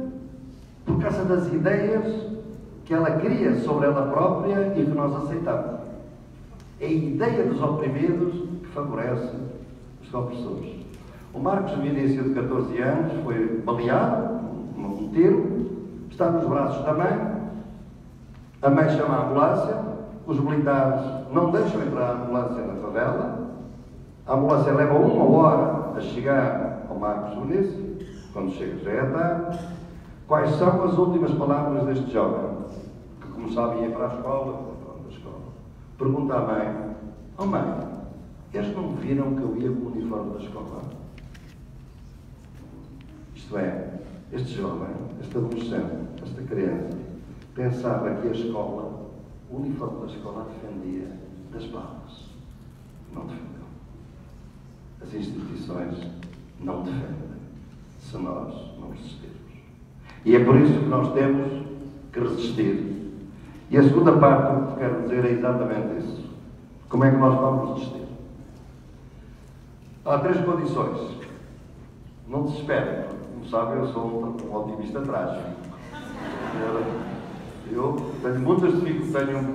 por causa das ideias que ela cria sobre ela própria e que nós aceitamos. É a ideia dos oprimidos que favorece os opressores. O Marcos Benício, de 14 anos, foi baleado, um tiro, está nos braços da mãe, a mãe chama a ambulância, os militares não deixam entrar a ambulância na favela, a ambulância leva 1 hora a chegar ao Marcos Benício, quando chega já é tarde. Quais são as últimas palavras deste jovem, que como sabem ia para a escola, pergunta à mãe: "Oh mãe, eles não viram que eu ia com o uniforme da escola?" Isto é, este jovem, este adolescente, esta criança, pensava que a escola, o uniforme da escola, defendia das balas. Não defendeu. As instituições não defendem se nós não resistirmos. E é por isso que nós temos que resistir. E a segunda parte que quero dizer é exatamente isso. Como é que nós vamos resistir? Há 3 condições. Não desesperem. Como sabem, eu sou um otimista trágico. Eu tenho muitas dificuldades,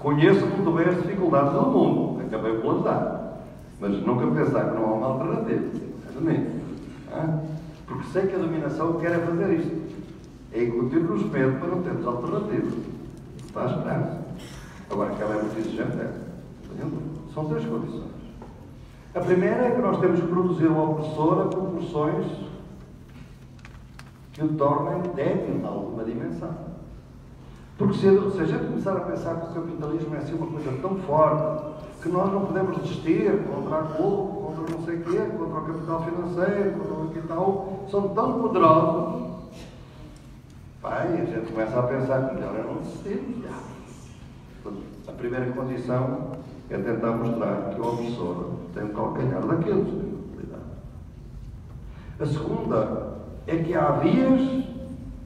Conheço muito bem as dificuldades do mundo, acabei por las dar, mas nunca pensar que não há uma alternativa. Porque sei que a dominação quer fazer isto. É incutir-nos medo para não termos alternativas. Está a esperança. Agora, que ela é muito exigente, são três condições. A primeira é que nós temos que produzir uma opressora com proporções que o tornem débil em alguma dimensão. Porque se a gente começar a pensar que o capitalismo é assim uma coisa tão forte que nós não podemos resistir contra a culpa, contra não sei o quê, contra o capital financeiro, contra o capital, são tão poderosos. Pai, a gente começa a pensar que melhor é não resistir. A primeira condição é tentar mostrar que o opressor tem o calcanhar daqueles que têm utilidade. A segunda é que há vias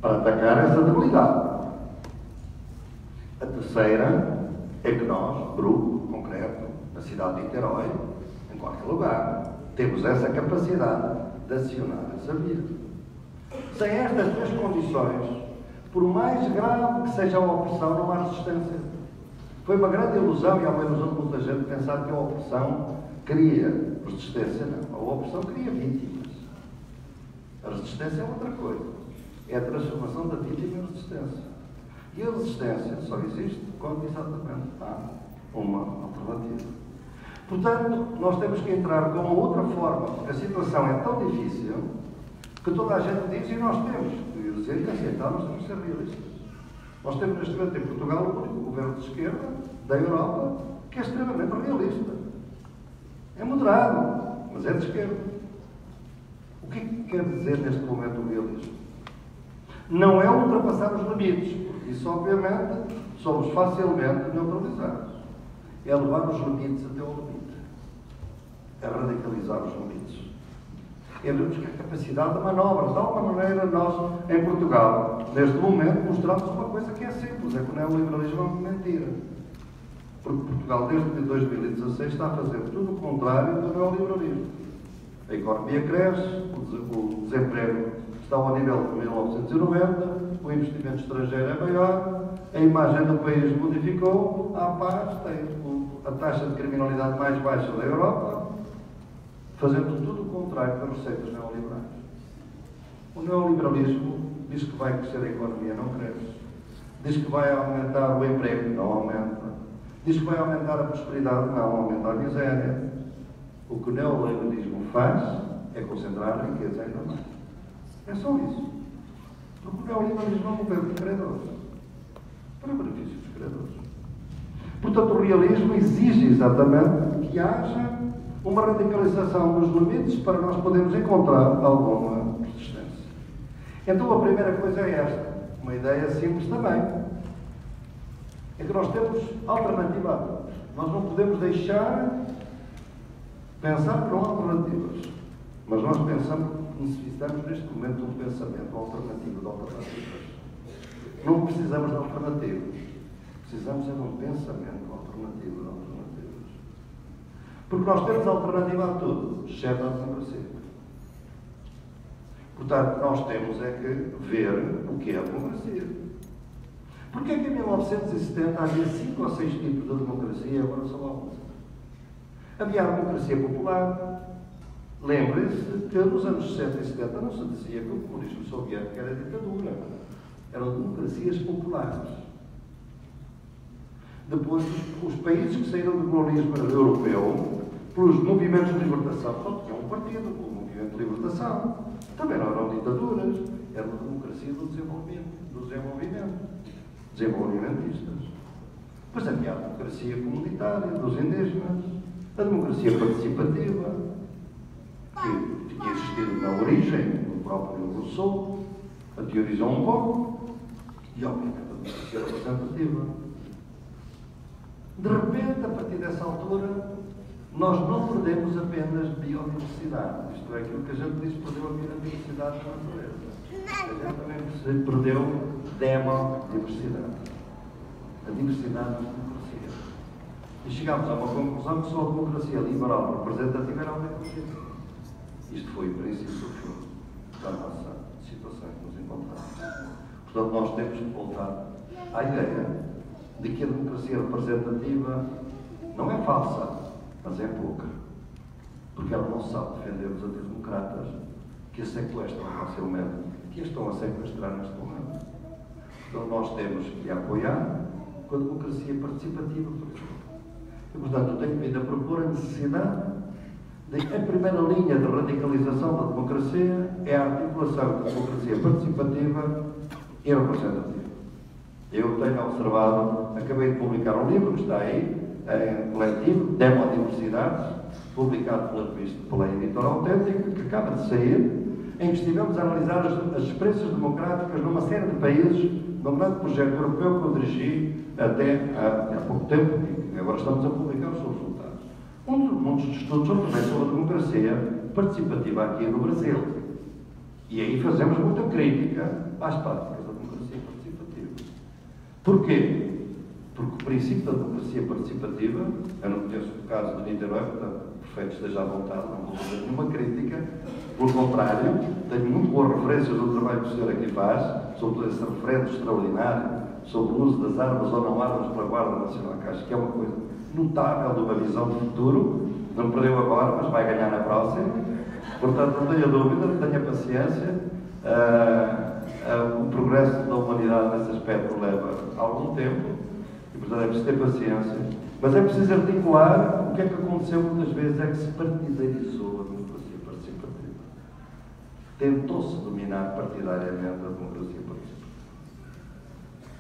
para atacar essa debilidade. A terceira é que nós, grupo concreto, na cidade de Niterói, em qualquer lugar, temos essa capacidade de acionar essa via. Sem estas três condições, por mais grave que seja a opressão, não há resistência. Foi uma grande ilusão, e há uma ilusão de muita gente, pensar que a opressão cria resistência. Não. A opressão cria vítimas. A resistência é outra coisa. É a transformação da vítima em resistência. E a resistência só existe quando exatamente há uma alternativa. Portanto, nós temos que entrar com uma outra forma, porque a situação é tão difícil que toda a gente diz, e nós temos que dizer que aceitar, nós temos que ser realistas. Nós temos neste momento em Portugal o único governo de esquerda da Europa que é extremamente realista. É moderado, mas é de esquerda. O que é que quer dizer neste momento o realismo? Não é ultrapassar os limites, porque isso obviamente somos facilmente neutralizados. É levar os limites até ao limite. É radicalizar os limites. É vermos que a capacidade de manobra, de alguma maneira, nós, em Portugal, neste momento, mostramos uma coisa que é simples, é que o neoliberalismo é uma mentira. Porque Portugal, desde 2016, está a fazer tudo o contrário do neoliberalismo. A economia cresce, o desemprego está ao nível de 1990, o investimento estrangeiro é maior, a imagem do país modificou, há paz, tem a taxa de criminalidade mais baixa da Europa, fazendo tudo o contrário das receitas neoliberais. O neoliberalismo diz que vai crescer a economia, não cresce. Diz que vai aumentar o emprego, não aumenta. Diz que vai aumentar a prosperidade, não aumenta a miséria. O que o neoliberalismo faz é concentrar a riqueza ainda mais. É só isso. Porque o neoliberalismo é um governo de credores. Para o benefício dos credores. Portanto, o realismo exige exatamente que haja uma radicalização dos limites para nós podermos encontrar alguma resistência. Então, a primeira coisa é esta. Uma ideia simples também. É que nós temos alternativa a todos. Nós não podemos deixar pensar que não há alternativas. Mas nós pensamos que necessitamos, neste momento, de um pensamento alternativo de alternativas. Não precisamos de alternativas. Precisamos de um pensamento alternativo de alternativas. Porque nós temos alternativa a tudo, exceto à democracia. Portanto, nós temos é que ver o que é a democracia. Porquê é que em 1970 havia 5 ou 6 tipos de democracia e agora só há 11? Havia a democracia popular. Lembrem-se que nos anos 60 e 70 não se dizia que o comunismo soviético era ditadura. Eram democracias populares. Depois, os países que saíram do colonialismo europeu, pelos movimentos de libertação, só tinham um partido, o movimento de libertação. Também não eram ditaduras, era uma democracia do desenvolvimentistas. Depois havia a democracia comunitária, dos indígenas, a democracia participativa, que tinha existido na origem do próprio Rousseau, a teorizou um pouco, e obviamente a democracia representativa. De repente, a partir dessa altura, nós não perdemos apenas biodiversidade. Isto é aquilo que a gente diz, perdeu a biodiversidade da natureza. A gente também perdeu demodiversidade. A diversidade da democracia. E chegámos a uma conclusão que só a democracia liberal representativa era a democracia. Isto foi o princípio do fim da nossa situação em que nos encontramos. Portanto, nós temos que voltar à ideia de que a democracia representativa não é falsa, mas é pouca. Porque ela não sabe defender os antidemocratas que a sequestram facilmente, que a estão a sequestrar neste momento. Então nós temos que apoiar com a democracia participativa, por exemplo. E, portanto, tenho vindo a propor a necessidade de que a primeira linha de radicalização da democracia é a articulação da democracia participativa e representativa. Eu tenho observado, acabei de publicar um livro que está aí, em coletivo, Demodiversidades, publicado pela editora Autêntica, que acaba de sair, em que estivemos a analisar as experiências democráticas numa série de países, num grande projeto europeu que eu dirigi até há pouco tempo, e agora estamos a publicar os seus resultados. Um dos estudos sobre a democracia participativa aqui no Brasil. E aí fazemos muita crítica às práticas da democracia participativa. Porquê? Porque o princípio da democracia participativa, eu não conheço o caso de Niterói, portanto, perfeito, esteja à vontade, não vou fazer nenhuma crítica, pelo contrário, tenho muito boas referências do trabalho que o senhor aqui faz, sobre esse referendo extraordinário, sobre o uso das armas ou não armas pela Guarda Nacional, que acho que é uma coisa notável de uma visão de futuro, não perdeu agora, mas vai ganhar na próxima, portanto, não tenha dúvida, tenha paciência, o progresso da humanidade nesse aspecto leva algum tempo, e, portanto, é preciso ter paciência. Mas é preciso articular o que é que aconteceu muitas vezes, é que se partidarizou a democracia participativa. Tentou-se dominar partidariamente a democracia participativa.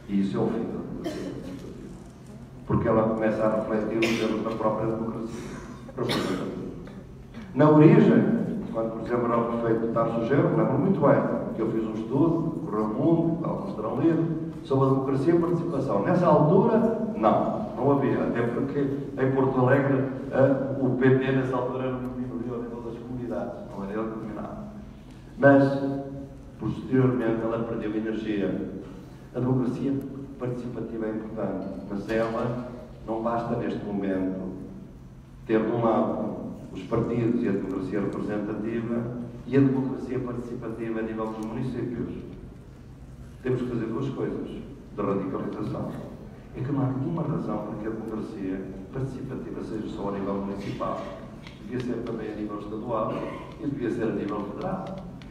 E isso é o fim da democracia participativa. Porque ela começa a refletir os termos da própria democracia representativa. Na origem, quando, por exemplo, era o prefeito de Tarso Genro, lembro muito bem que eu fiz um estudo, correu o mundo, alguns terão lido, sobre a democracia e a participação. Nessa altura, não havia, até porque em Porto Alegre o PT nessa altura era uma minoria a nível das comunidades, não era ele que dominava. Mas, posteriormente, ela perdeu energia. A democracia participativa é importante, mas ela não basta neste momento ter de um lado os partidos e a democracia representativa e a democracia participativa a nível dos municípios. Temos que fazer duas coisas de radicalização. É que não há nenhuma razão para que a democracia participativa seja só a nível municipal. Devia ser também a nível estadual e devia ser a nível federal.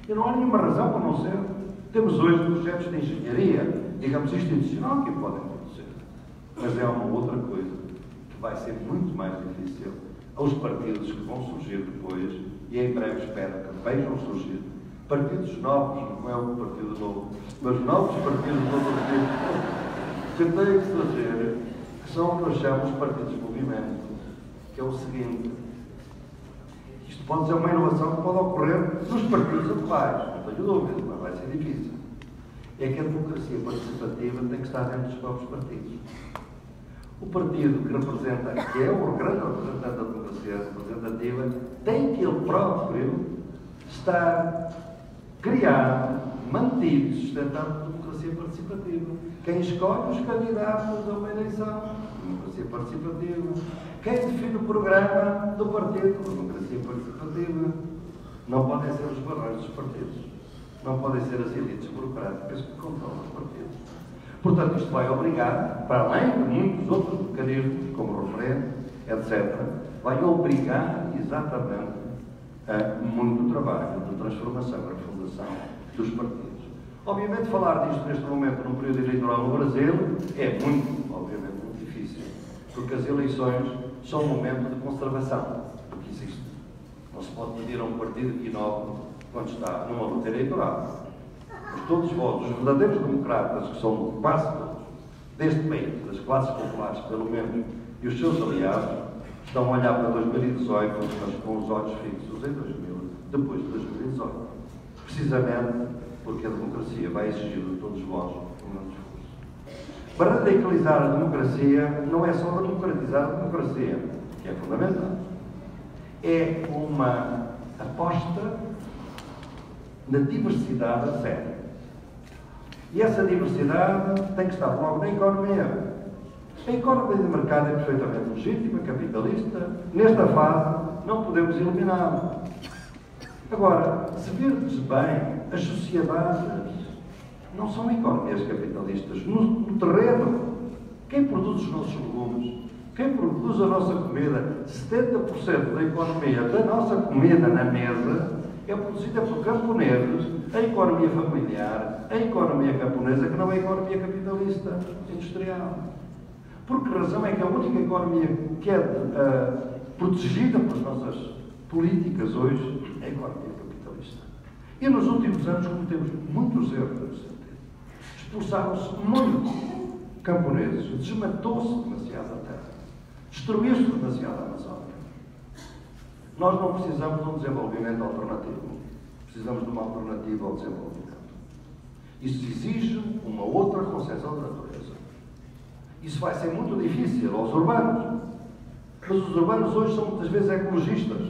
E não há nenhuma razão para não ser. Temos hoje projetos de engenharia, digamos, institucional que podem acontecer. Mas é uma outra coisa que vai ser muito mais difícil aos partidos que vão surgir depois, e em breve espero que vejam surgir partidos novos, não é o Partido Novo, mas novos partidos do partido que têm que fazer, que são o que eu chamo os partidos de movimento, que é o seguinte: isto pode ser uma inovação que pode ocorrer nos partidos atuais, não tenho dúvida, mas vai ser difícil. É que a democracia participativa tem que estar dentro dos próprios partidos. O partido que representa, que é o grande representante da democracia representativa, tem que ele próprio estar criado, mantido, sustentado por democracia participativa. Quem escolhe os candidatos a uma eleição, democracia participativa. Quem define o programa do partido, democracia participativa. Não podem ser os barões dos partidos. Não podem ser as elites burocráticas que controlam os partidos. Portanto, isto vai obrigar, para além de muitos outros mecanismos, como o referendo, etc., vai obrigar exatamente a muito trabalho de transformação e refundação dos partidos. Obviamente, falar disto neste momento, num período eleitoral no Brasil, é muito, obviamente, muito difícil, porque as eleições são um momento de conservação do que existe. Não se pode pedir a um partido que inove quando está numa luta eleitoral. Mas todos os votos, os verdadeiros democratas, que são quase todos, deste país, das classes populares, pelo menos, e os seus aliados, estão a olhar para 2018, mas com os olhos fixos em 2000, depois de 2018. Precisamente porque a democracia vai exigir de todos vós um grande esforço. Para radicalizar a democracia, não é só democratizar a democracia, que é fundamental. É uma aposta na diversidade a sério. E essa diversidade tem que estar logo na economia. A economia de mercado é perfeitamente legítima, capitalista. Nesta fase, não podemos eliminá-la. Agora, se virmos bem, as sociedades não são economias capitalistas. No terreno Quem produz os nossos legumes? Quem produz a nossa comida? 70% da economia da nossa comida na mesa é produzida por camponeses, a economia familiar, a economia camponesa, que não é a economia capitalista, industrial. Por que razão é que a única economia que é protegida pelas nossas políticas hoje é a economia capitalista? E nos últimos anos cometemos muitos erros nesse sentido. Expulsaram-se muitos camponeses, desmatou-se demasiado a terra, destruiu-se demasiado a Amazónia. Nós não precisamos de um desenvolvimento alternativo, precisamos de uma alternativa ao desenvolvimento. Isso exige uma outra concepção da natureza. Isso vai ser muito difícil aos urbanos, mas os urbanos hoje são muitas vezes ecologistas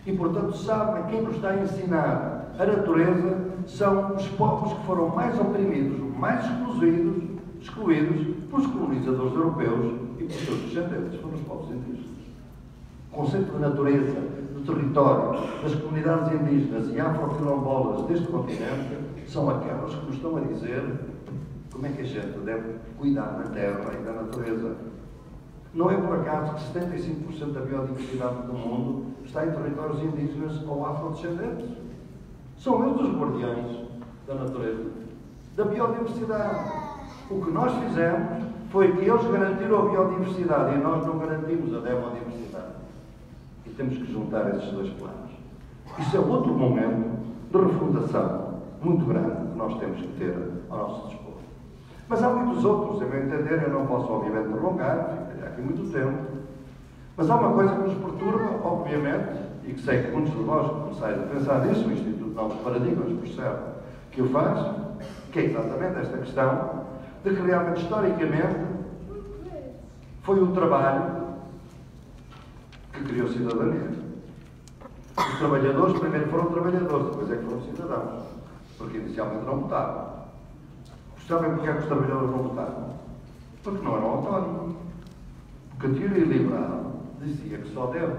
e, portanto, sabem quem nos está a ensinar a natureza são os povos que foram mais oprimidos, mais excluídos pelos colonizadores europeus e pelos seus descendentes, foram os povos indígenas. O conceito de natureza, do território, das comunidades indígenas e afro-quilombolas deste continente são aquelas que nos estão a dizer como é que a gente deve cuidar da terra e da natureza. Não é por acaso que 75% da biodiversidade do mundo está em territórios indígenas ou afrodescendentes. São eles os guardiães da natureza, da biodiversidade. O que nós fizemos foi que eles garantiram a biodiversidade e nós não garantimos a demodiversidade. E temos que juntar esses dois planos. Isso é outro momento de refundação muito grande que nós temos que ter ao nosso dispor. Mas há muitos outros, a meu entender, eu não posso obviamente prolongar, ficaria aqui muito tempo, mas há uma coisa que nos perturba, obviamente, e que sei que muitos de nós começais a pensar nisso, o Instituto de Novos Paradigmas percebe que o faz, que é exatamente esta questão de que realmente, historicamente, foi o trabalho que criou a cidadania. Os trabalhadores primeiro foram trabalhadores, depois é que foram cidadãos, porque inicialmente não votavam. Sabem porque é que os trabalhadores não votavam? Porque não eram autónomos. Porque a teoria liberal dizia que só deve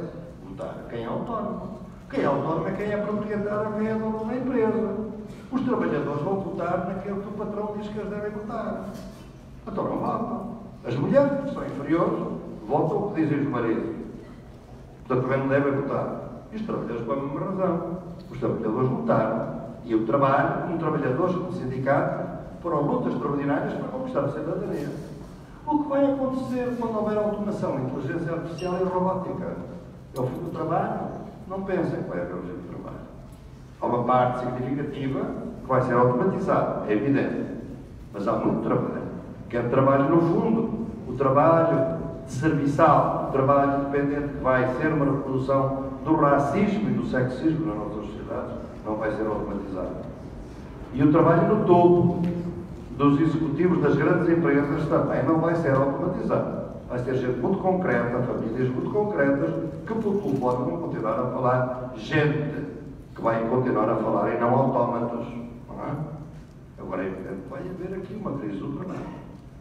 votar quem é autónomo. Quem é autónomo é quem é proprietário, quem é dono da empresa. Os trabalhadores vão votar naquilo que o patrão diz que eles devem votar. Então não votam. As mulheres, que são inferiores, votam o que dizem os maridos. Portanto, também não devem votar. E os trabalhadores, pela mesma razão. Os trabalhadores votaram. E o trabalho, como trabalhadores, como sindicato, foram lutas extraordinárias para conquistar a cidadania. O que vai acontecer quando houver automação, inteligência artificial e robótica? É o fim do trabalho? Não pensem que vai haver o fim do trabalho. Há uma parte significativa que vai ser automatizada, é evidente. Mas há muito trabalho. Quer trabalho no fundo, o trabalho serviçal, o trabalho dependente que vai ser uma reprodução do racismo e do sexismo nas nossas sociedades, não vai ser automatizado. E o trabalho no topo dos executivos das grandes empresas também não vai ser automatizado. Vai ser gente muito concreta, famílias muito concretas, que por telefone vão continuar a falar, gente que vai continuar a falar e não autómatos. Não é? Agora é evidente que vai haver aqui uma crise do trabalho.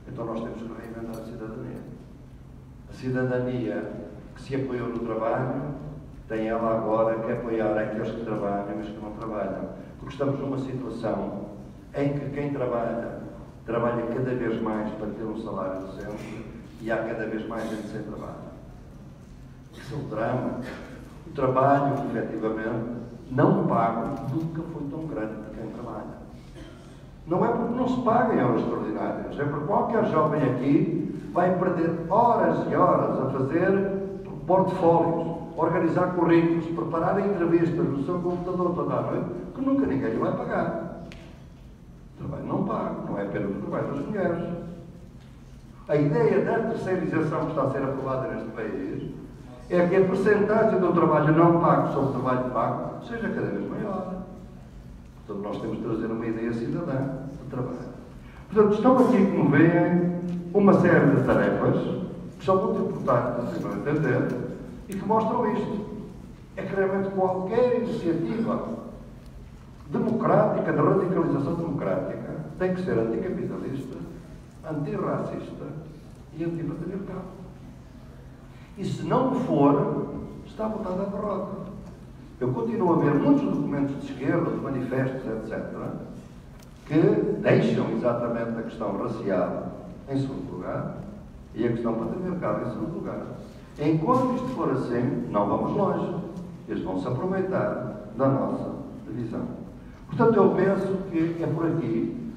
Então nós temos que reinventar a cidadania. A cidadania que se apoiou no trabalho, tem ela agora que apoiar aqueles que trabalham e os que não trabalham. Porque estamos numa situação em que quem trabalha cada vez mais para ter um salário decente e há cada vez mais gente sem trabalho. Isso é um drama. O trabalho, efetivamente, não pago nunca foi tão grande para quem trabalha. Não é porque não se paguem horas extraordinárias, é porque qualquer jovem aqui vai perder horas e horas a fazer portfólios, organizar currículos, preparar entrevistas no seu computador toda a noite, que nunca ninguém lhe vai pagar. Trabalho não pago, não é apenas o trabalho das mulheres. A ideia da terceirização que está a ser aprovada neste país é que a percentagem do trabalho não pago sobre o trabalho pago seja cada vez maior. Portanto, nós temos de trazer uma ideia cidadã de trabalho. Portanto, estão aqui, como veem, uma série de tarefas que são muito importantes, se não entender, e que mostram isto. É que realmente qualquer iniciativa democrática, de radicalização democrática, tem que ser anticapitalista, antirracista e antipatriarcal. E se não for, está votada a derrota. Eu continuo a ver muitos documentos de esquerda, de manifestos, etc., que deixam exatamente a questão racial em segundo lugar, e a questão patriarcal em segundo lugar. Enquanto isto for assim, não vamos longe. Eles vão se aproveitar da nossa visão. Portanto, eu penso que é por aqui.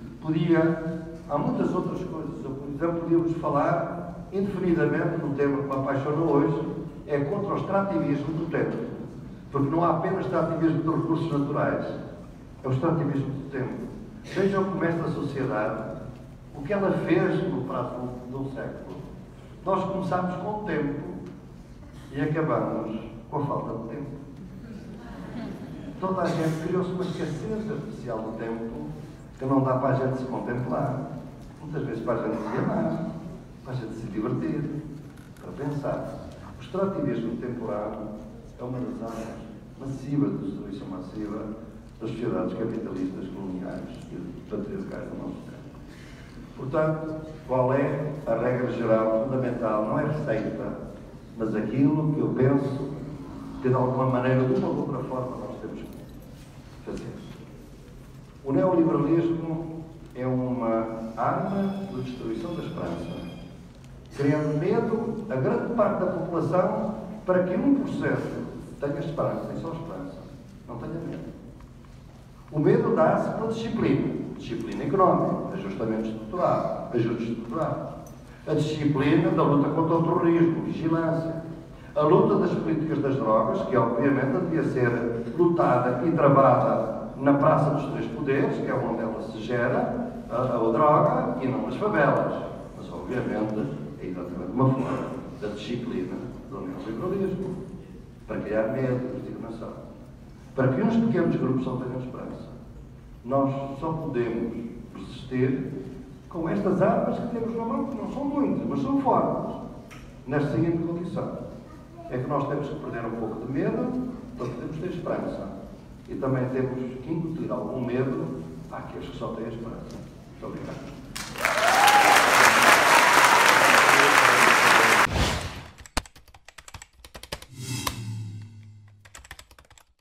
Há muitas outras coisas. Eu, por exemplo, podíamos falar indefinidamente no tema que me apaixona hoje, é contra o extrativismo do tempo. Porque não há apenas extrativismo de recursos naturais, é o extrativismo do tempo. Vejam como esta sociedade, o que ela fez no prazo de um século. Nós começámos com o tempo e acabamos com a falta de tempo. Toda a gente criou-se uma escassez artificial do tempo que não dá para a gente se contemplar. Muitas vezes para a gente se amar, para a gente se divertir, para pensar. O extrativismo temporário é uma das áreas massivas de destruição massiva das sociedades capitalistas, coloniais e patriarcais do nosso tempo. Portanto, qual é a regra geral fundamental? Não é receita, mas aquilo que eu penso que de alguma maneira, de uma ou outra forma, nós temos que fazer. O neoliberalismo é uma arma de destruição da esperança, criando medo a grande parte da população para que 1% tenha esperança, tem só esperança, não tenha medo. O medo dá-se pela disciplina económica, ajustamento estrutural, ajuste estrutural, a disciplina da luta contra o terrorismo, vigilância, a luta das políticas das drogas, que obviamente devia ser lutada e travada na Praça dos Três Poderes, que é onde ela se gera, a droga, e não nas favelas. Mas obviamente é exatamente uma forma da disciplina do neoliberalismo, para criar medo, indignação. Para que uns pequenos grupos só tenham esperança. Nós só podemos resistir com estas armas que temos na mão, que não são muitas, mas são fortes, nesta seguinte condição. É que nós temos que perder um pouco de medo para podermos ter esperança. E também temos que incutir algum medo àqueles que só têm esperança. Muito obrigado.